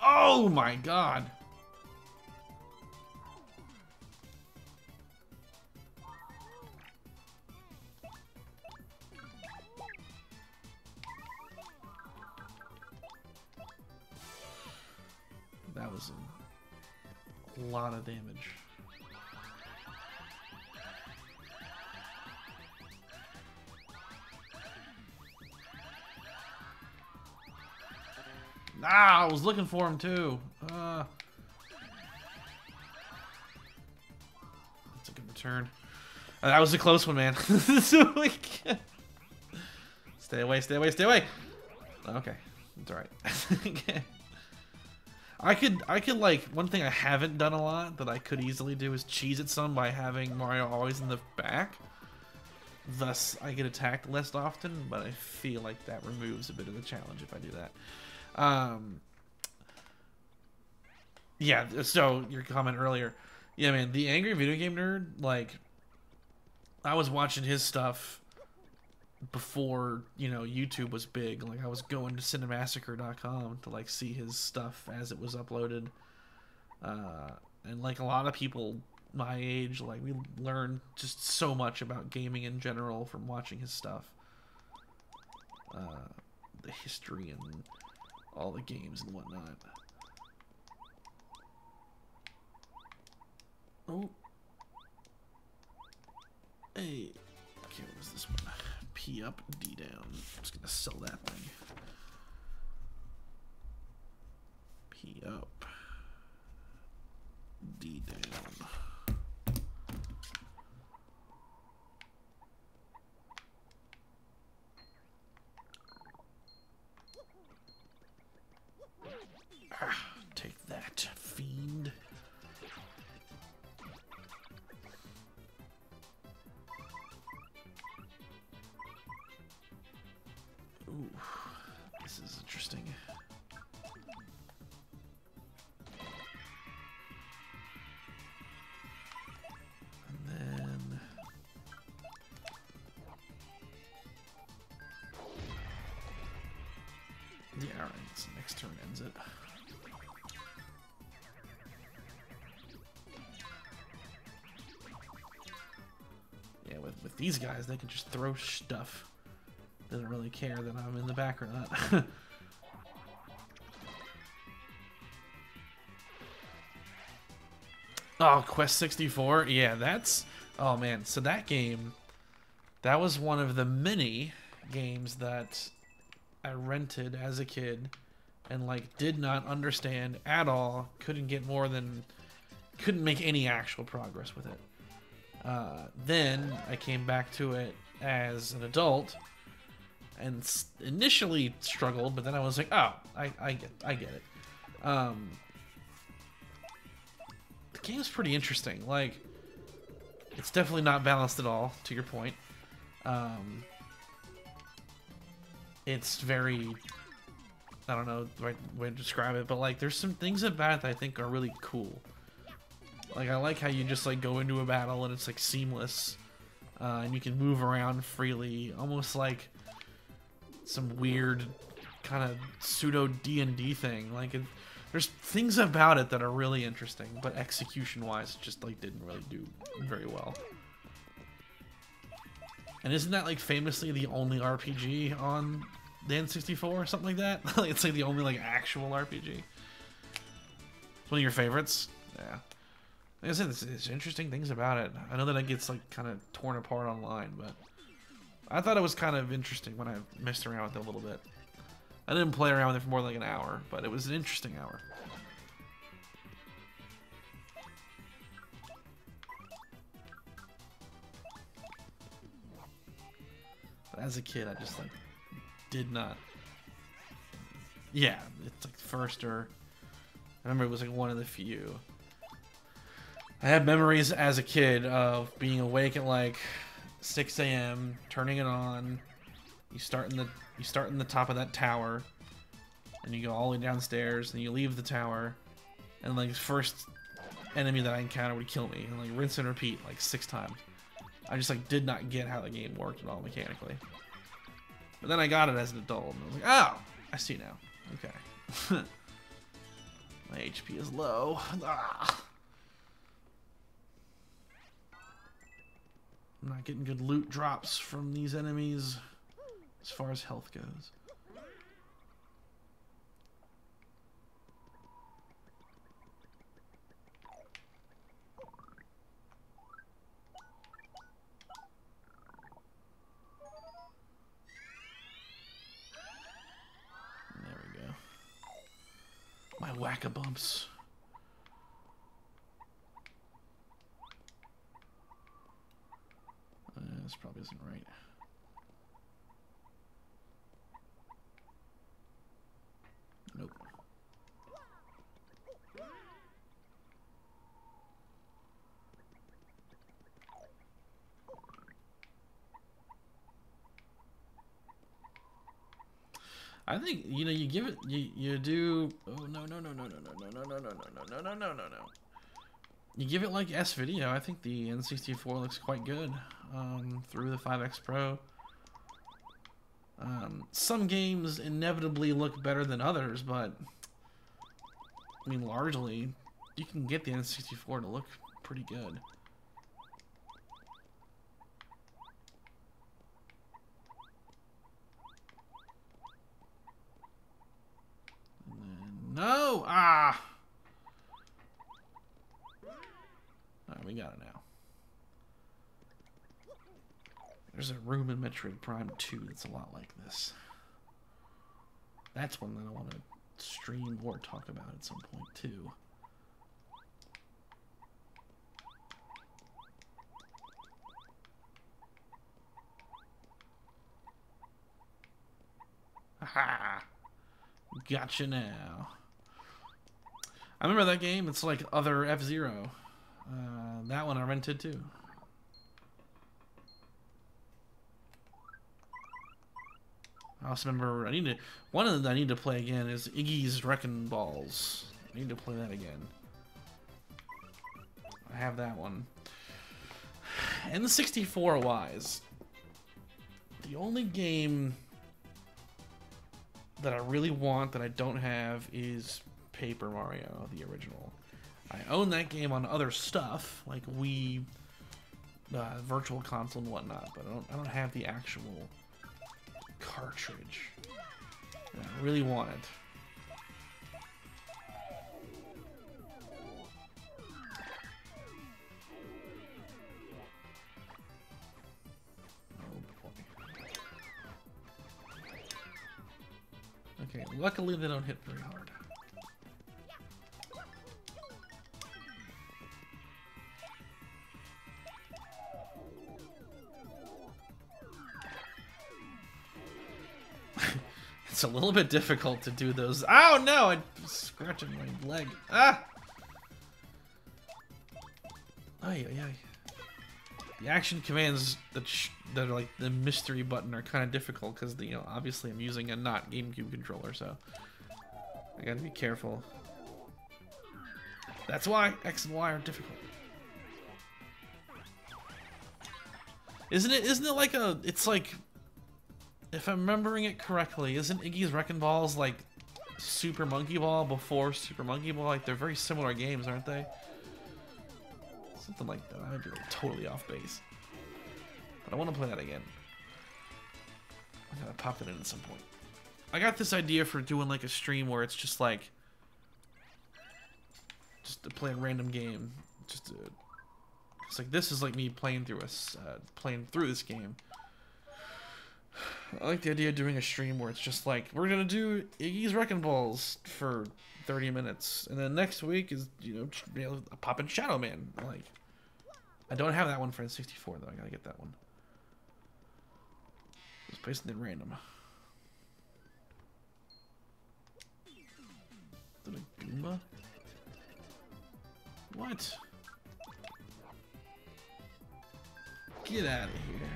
Oh my god! That was a lot of damage. Ah, I was looking for him too. That's a good return. That was a close one, man. So, like, stay away, stay away, stay away. Okay, it's all right. I could like, one thing I haven't done a lot that I could easily do is cheese it some by having Mario always in the back. Thus, I get attacked less often, but I feel like that removes a bit of the challenge if I do that. Yeah, so your comment earlier. Yeah, man, the Angry Video Game Nerd, like, I was watching his stuff before, you know, YouTube was big. Like, I was going to cinemassacre.com to, like, see his stuff as it was uploaded. And, like, a lot of people my age, like, we learned just so much about gaming in general from watching his stuff. The history and all the games and whatnot. Oh. Hey. Okay, what was this one? P up, D down. I'm just gonna sell that thing. P up. D down. Take that, fiend. Ooh, this is interesting. And then yeah, alright, so next turn ends it. these guys, they can just throw stuff. Doesn't really care that I'm in the back or not. Oh, Quest 64? Yeah, that's... Oh, man. So that game, that was one of the many games that I rented as a kid and, like, did not understand at all. Couldn't get more than... Couldn't make any actual progress with it. Then I came back to it as an adult and initially struggled, but then I was like, oh, I get it. The game's pretty interesting. Like, it's definitely not balanced at all, to your point. It's very, I don't know the right way to describe it, but like, there's some things about it that I think are really cool. Like, I like how you just like go into a battle and it's like seamless, and you can move around freely, almost like some weird kind of pseudo D&D thing. Like, there's things about it that are really interesting, but execution-wise, it just like didn't really do very well. And isn't that like famously the only RPG on the N64 or something like that? It's like the only like actual RPG. It's one of your favorites? Yeah. Like I said, there's interesting things about it. I know that it gets like kind of torn apart online, but I thought it was kind of interesting when I messed around with it a little bit. I didn't play around with it for more than like an hour, but it was an interesting hour. But as a kid, I just like did not. Yeah, it's like first or I remember it was like one of the few. I have memories as a kid of being awake at like 6 a.m., turning it on. You start in the top of that tower, and you go all the way downstairs, and you leave the tower, and like the first enemy that I encountered would kill me, and like rinse and repeat like 6 times. I just like did not get how the game worked at all mechanically. But then I got it as an adult, and I was like, oh, I see now. Okay. My HP is low. Ah. I'm not getting good loot drops from these enemies as far as health goes. There we go. My whack-a-bumps. This probably isn't right. Nope. I think, you know, you give it, you do, oh, no. You give it like S video. I think the N64 looks quite good through the 5X Pro. Some games inevitably look better than others, but I mean, largely, you can get the N64 to look pretty good. And then, no! Ah! Alright, we got it now. There's a room in Metroid Prime 2 that's a lot like this. That's one that I want to stream or talk about at some point too. Haha! Gotcha now. I remember that game. It's like other F-Zero. That one I rented too. I also remember one of them I need to play again is Iggy's Wrecking Balls. I need to play that again. I have that one. And the 64 wise, the only game that I really want that I don't have is Paper Mario, the original. I own that game on other stuff, like Wii virtual console and whatnot, but I don't have the actual cartridge. And I really want it. Okay, luckily they don't hit very hard. It's a little bit difficult to do those. Oh no! I'm scratching my leg. Ah! Ay, ay, ay. The action commands that are like the mystery button are kind of difficult because obviously I'm using a not GameCube controller, so I gotta be careful. That's why X and Y are difficult. Isn't it like it's like, if I'm remembering it correctly, isn't Iggy's Wrecking Balls like Super Monkey Ball before Super Monkey Ball? Like, they're very similar games, aren't they? Something like that. I might be like totally off base. But I want to play that again. I'm gonna pop that in at some point. I got this idea for doing like a stream where it's just like, just to play a random game. It's like, this is like me playing through this game. I like the idea of doing a stream where it's just like, we're gonna do Iggy's Wrecking Balls for 30 minutes, and then next week is a poppin' Shadow Man. Like, I don't have that one for N64 though. I gotta get that one. Just placing it random. Is it a Goomba? What? Get out of here.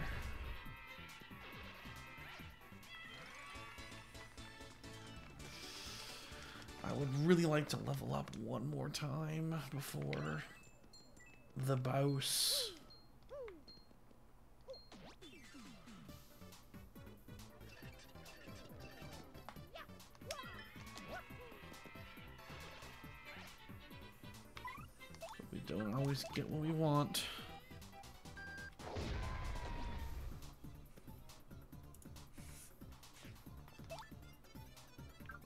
I would really like to level up one more time before the boss. But we don't always get what we want.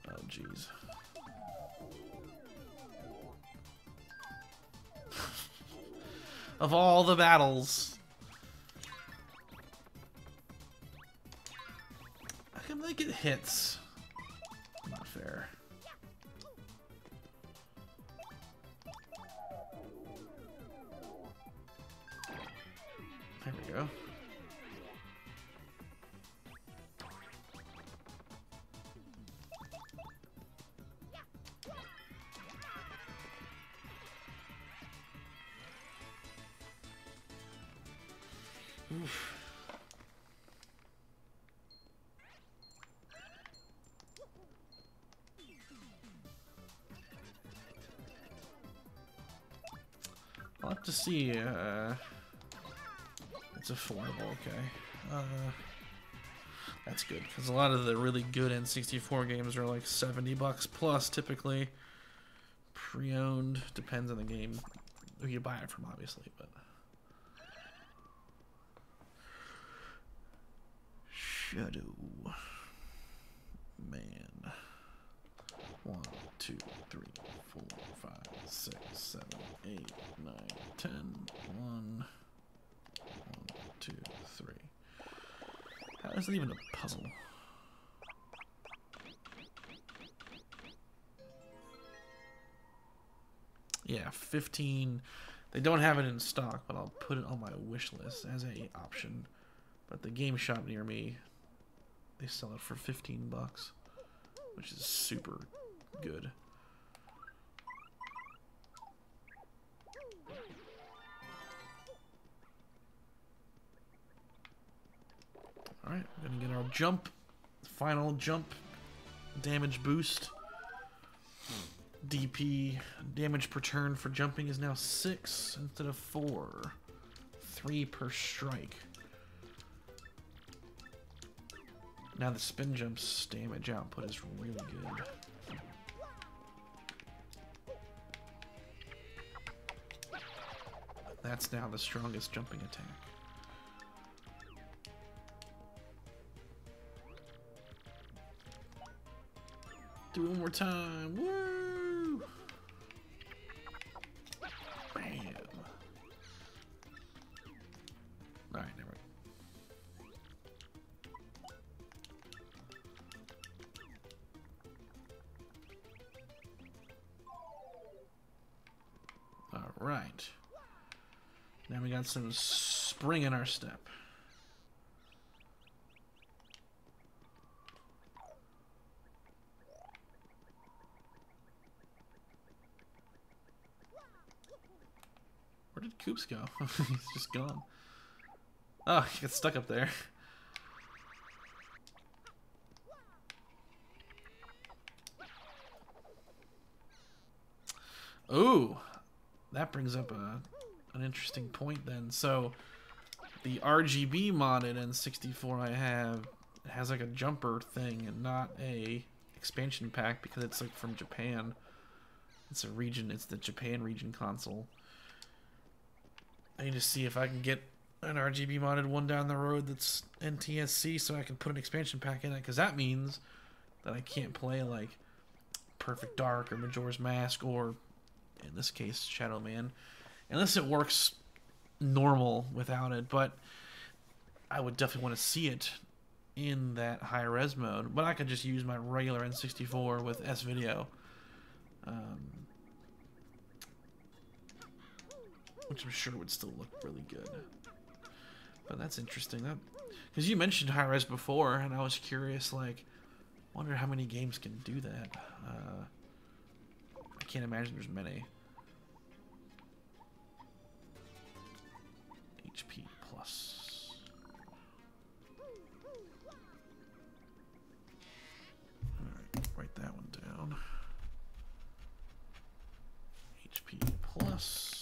Oh, jeez. Of all the battles. How come they get hits? Not fair. There we go. Oof. I'll have to see. It's affordable, okay. That's good, because a lot of the really good N64 games are like $70 plus typically. Pre-owned, depends on the game who you buy it from, obviously, but. Shadow Man. 1, 2, 3, 4, 5, 6, 7, 8, 9, 10. 1, 2, 3. How is it even a puzzle? Yeah, 15. They don't have it in stock, but I'll put it on my wish list as a option. But the game shop near me, they sell it for $15, which is super good. Alright, we're gonna get our jump, final jump damage boost. DP, damage per turn for jumping, is now 6 instead of 4. 3 per strike. Now the spin jump's damage output is really good. That's now the strongest jumping attack. Do it one more time. Woo! Bam. Alright, never mind. Alright. Now we got some spring in our step. Where did Coops go? He's just gone. Oh, he got stuck up there. Ooh, that brings up an interesting point then. So, the RGB modded N64 I have has like a jumper thing and not a expansion pack because it's like from Japan. It's a region. It's the Japan region console. I need to see if I can get an RGB modded one down the road that's NTSC so I can put an expansion pack in it, because that means that I can't play like Perfect Dark or Majora's Mask or, in this case, Shadow Man, unless it works normal without it. But I would definitely want to see it in that high res mode. But I could just use my regular N64 with S-Video. Which I'm sure would still look really good. But that's interesting. That, because you mentioned high res before, and I was curious, like, wonder how many games can do that. I can't imagine there's many. HP plus. Alright, write that one down. HP plus.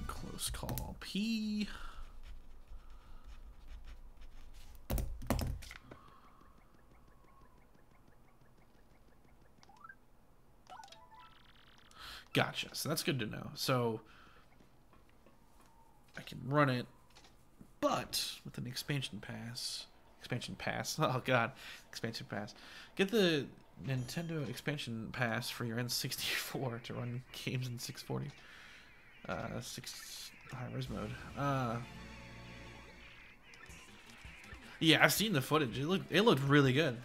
Close call P. Gotcha. So that's good to know. So I can run it, but with an expansion pass. Expansion pass. Oh god, expansion pass. Get the Nintendo expansion pass for your N64 to run games in 640. 6 high res mode. Yeah, I've seen the footage. It looked really good.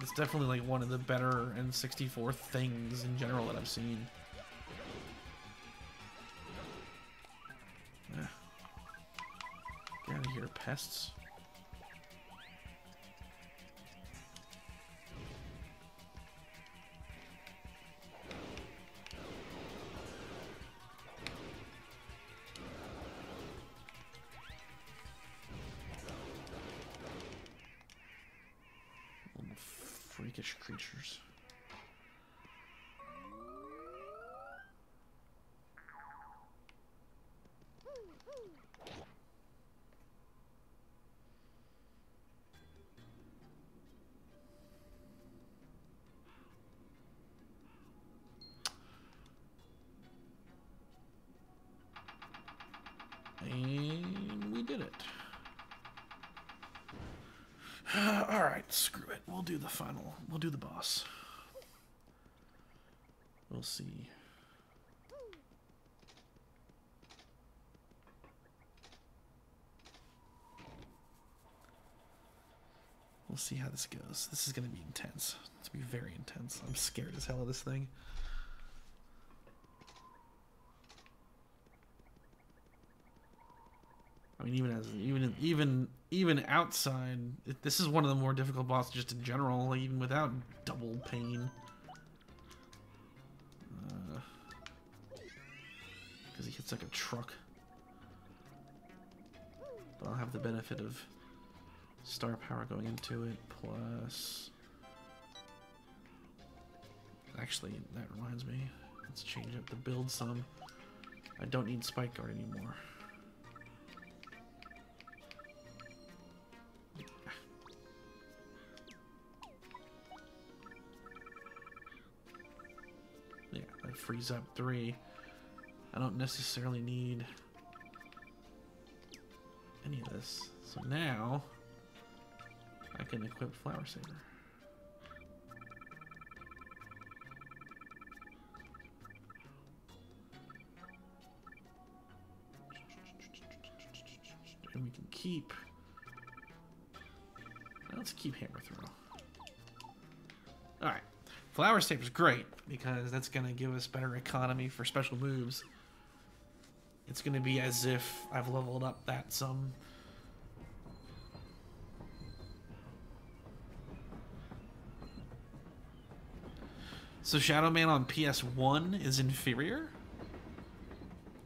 It's definitely like one of the better N64 things in general that I've seen. Get out of here, pests. Freakish creatures. And we did it. Alright, screw it. We'll do the final. We'll do the boss. We'll see. We'll see how this goes. This is going to be intense. It's going to be very intense. I'm scared as hell of this thing. I mean, even outside, this is one of the more difficult bosses just in general, even without double pain. Because he hits like a truck. But I'll have the benefit of star power going into it, plus Actually, that reminds me. Let's change up the build some. I don't need Spike Guard anymore. Yeah, that frees up 3. I don't necessarily need any of this. So now I can equip Flower Saber. And we can keep... Let's keep Hammer Throw. Alright. Flower Saber's great because that's going to give us better economy for special moves. It's going to be as if I've leveled up that some. So Shadow Man on PS1 is inferior?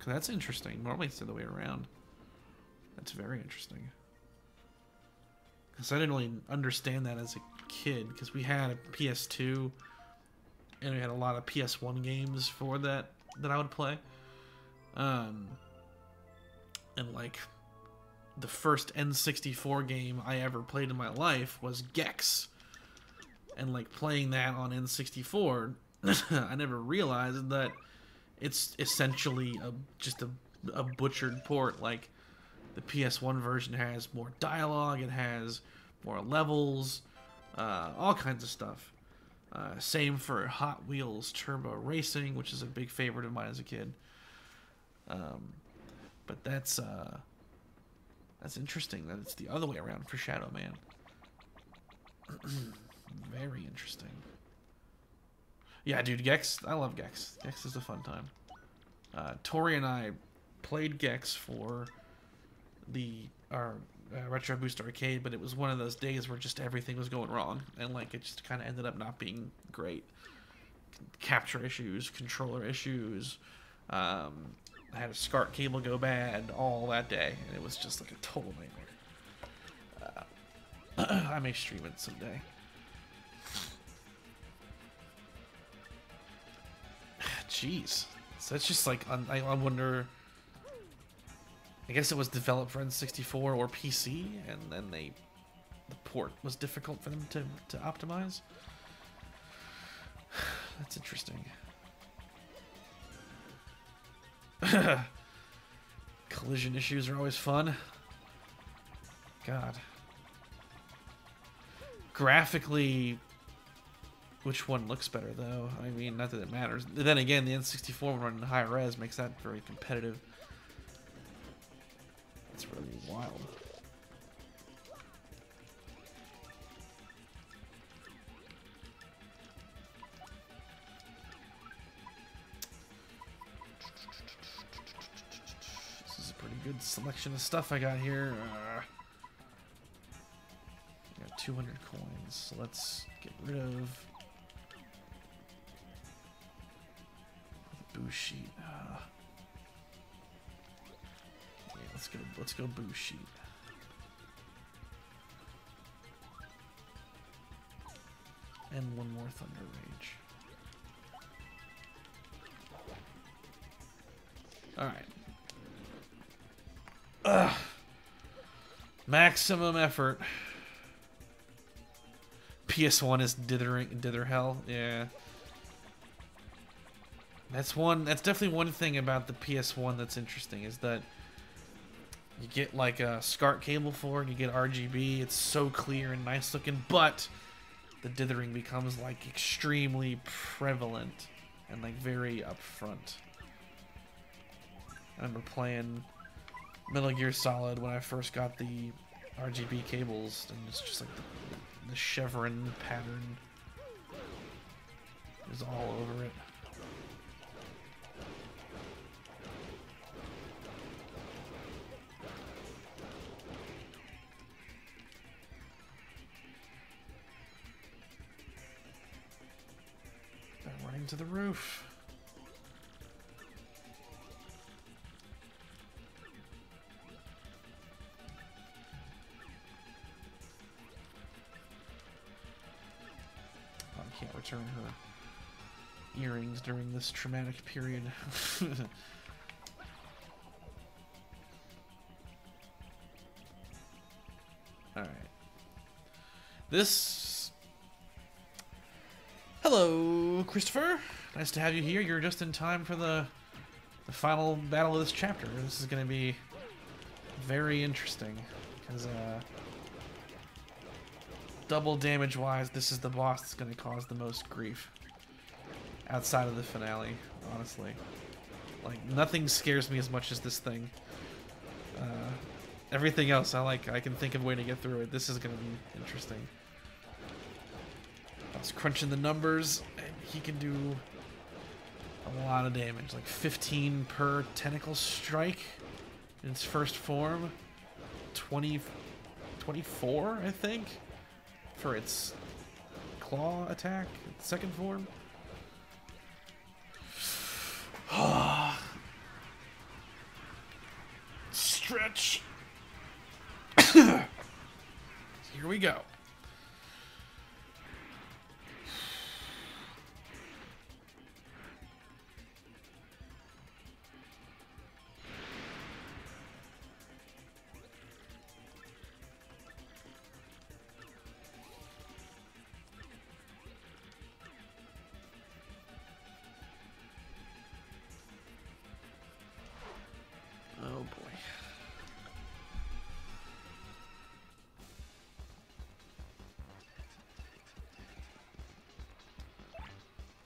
That's interesting. Normally it's the other way around. That's very interesting. Because I didn't really understand that as a kid. Because we had a PS2 and we had a lot of PS1 games for that I would play. And like the first N64 game I ever played in my life was Gex. And like playing that on N64, I never realized that it's essentially just a butchered port. Like the PS1 version has more dialogue, it has more levels, all kinds of stuff. Same for Hot Wheels Turbo Racing, which is a big favorite of mine as a kid. But that's interesting that it's the other way around for Shadow Man. Very interesting. Yeah, dude, Gex. I love Gex. Gex is a fun time. Tori and I played Gex for our Retro Boost Arcade, but it was one of those days where just everything was going wrong, and like it just kind of ended up not being great. Capture issues, controller issues. I had a SCART cable go bad all that day, and it was just like a total nightmare. I may stream it someday. Jeez. So that's just like, I wonder... I guess it was developed for N64 or PC, and then the port was difficult for them to optimize. That's interesting. Collision issues are always fun. God. Graphically, which one looks better, though? I mean, not that it matters. Then again, the N64 running high res makes that very competitive. It's really wild. This is a pretty good selection of stuff I got here. I got 200 coins, so let's get rid of the boost sheet. Yeah, let's go boost sheet. And one more Thunder Rage. Alright. Maximum effort. PS1 is dither hell. Yeah. That's definitely one thing about the PS1 that's interesting, is that you get like a SCART cable for it, you get RGB, it's so clear and nice looking, but the dithering becomes like extremely prevalent and like very upfront. I remember playing Metal Gear Solid when I first got the RGB cables, and it's just like the chevron pattern is all over it. Running to the roof. Oh, I can't return her. earrings during this traumatic period. Alright. This... Hello, Christopher. Nice to have you here. You're just in time for the final battle of this chapter. This is going to be very interesting. Because, double damage-wise, this is the boss that's going to cause the most grief. Outside of the finale, honestly. Like, nothing scares me as much as this thing. Everything else, I can think of a way to get through it. This is going to be interesting. I was crunching the numbers, and he can do a lot of damage. Like 15 per tentacle strike in its first form. 24, I think, for its claw attack, its second form. Stretch. Here we go. Oh boy.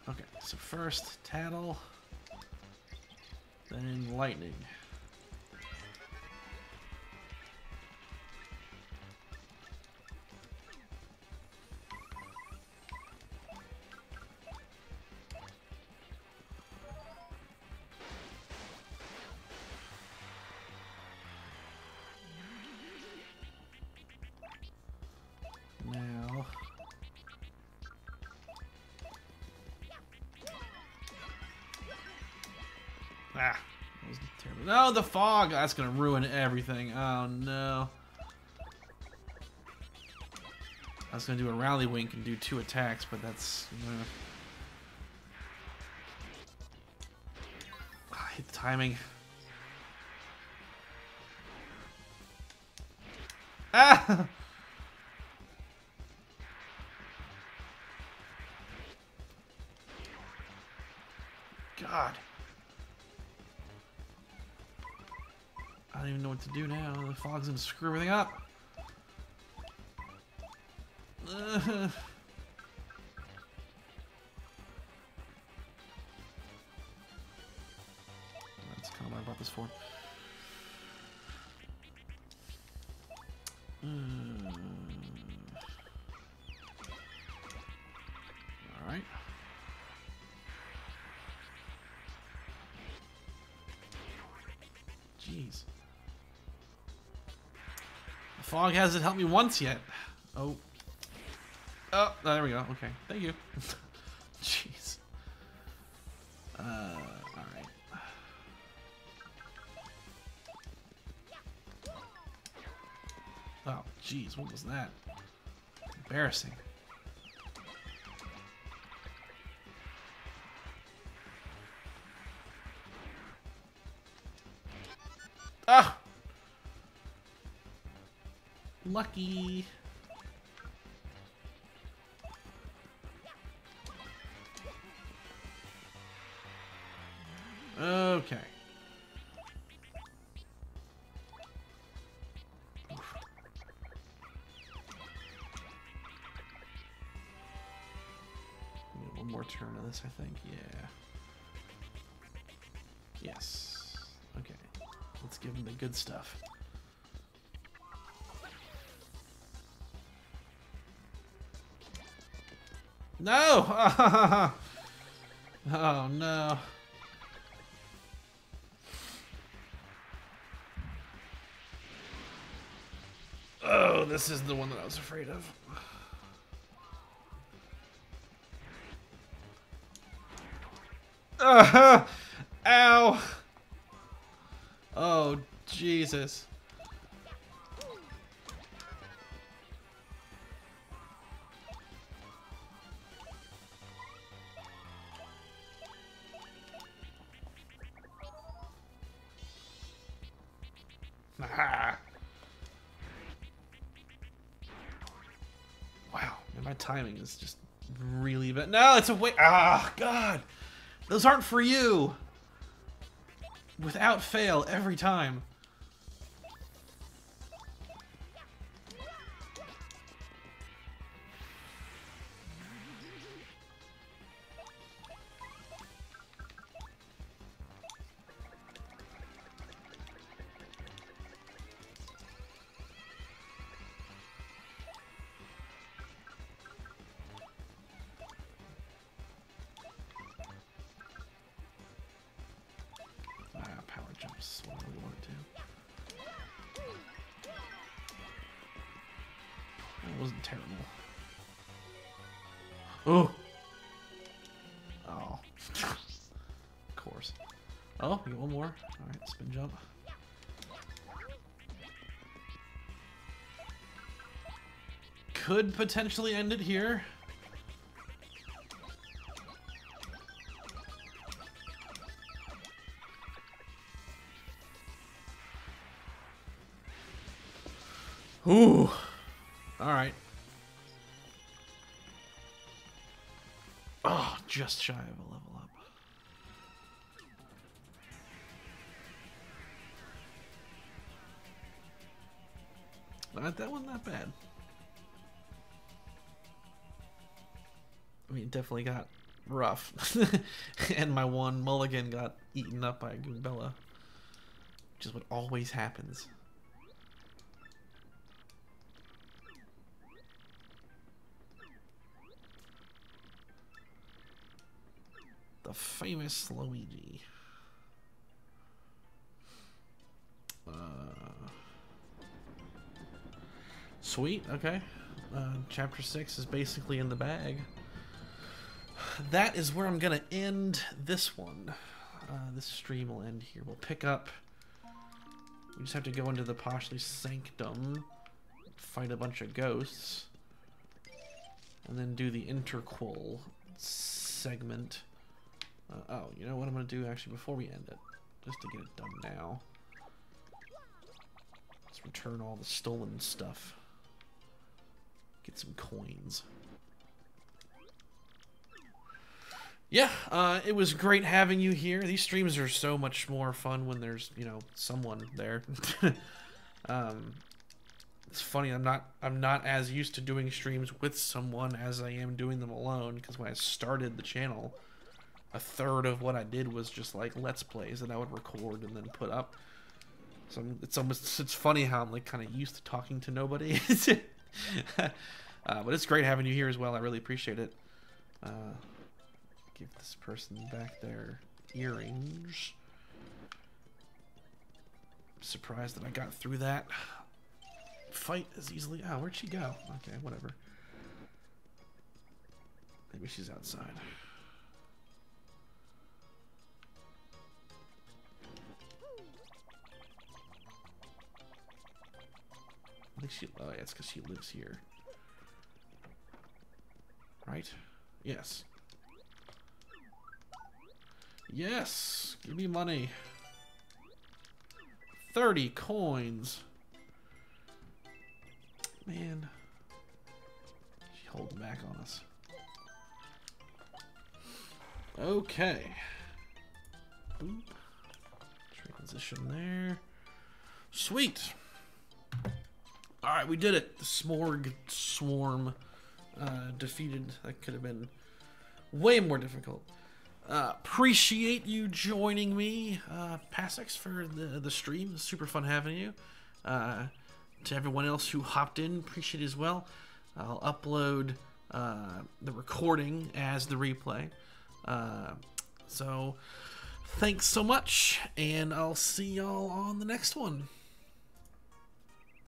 Okay, so first tattle, then lightning. Now, that was terrible. No, the fog! That's gonna ruin everything. Oh no. I was gonna do a rally wink and do 2 attacks, but that's... I hate the timing. Ah! God. I don't even know what to do now. The fog's gonna screw everything up. That's kind of what I brought this for. Alright. Jeez. The fog hasn't helped me once yet. Oh. Oh, there we go. Okay. Thank you. Jeez. Alright. Oh, jeez. What was that? Embarrassing. Ah! Lucky. Okay. One more turn of this, I think. Yeah. Yes. Okay. Let's give him the good stuff. No! Oh no. Oh, this is the one that I was afraid of. Ow! Oh, Jesus. Ah. Wow, man, my timing is just really bad. No, it's a way. Ah, God. Those aren't for you. Without fail, every time. Power jumps what we want to. That wasn't terrible. Oh. Oh. Of course. Oh, we get one more. Alright, spin jump. Could potentially end it here. Ooh. Alright. Oh, just shy of a level up. That one not bad. I mean, it definitely got rough. And my one mulligan got eaten up by a Goombella. Which is what always happens. The famous Luigi. Sweet, okay. Chapter 6 is basically in the bag. That is where I'm gonna end this one. This stream will end here. We'll pick up. We just have to go into the Poshly Sanctum, fight a bunch of ghosts, and then do the interquel segment. Oh, you know what I'm gonna do actually before we end it, just to get it done now. Let's return all the stolen stuff. Get some coins. Yeah, it was great having you here. These streams are so much more fun when there's, you know, someone there. It's funny, I'm not as used to doing streams with someone as I am doing them alone, because when I started the channel, a third of what I did was just like Let's Plays that I would record and then put up. So it's funny how I'm like kind of used to talking to nobody. But it's great having you here as well. I really appreciate it. Give this person back their earrings. Surprised that I got through that fight as easily. Oh, where'd she go? Okay, whatever. Maybe she's outside. I think she. Oh, yeah, it's because she lives here. Right? Yes. Yes! Give me money. 30 coins. Man. She holding back on us. Okay. Boop. Transition there. Sweet. Alright, we did it. The Smorg swarm defeated. That could have been way more difficult. Appreciate you joining me, Passex, for the stream. It's super fun having you. To everyone else who hopped in, appreciate it as well. I'll upload the recording as the replay. So thanks so much, and I'll see y'all on the next one.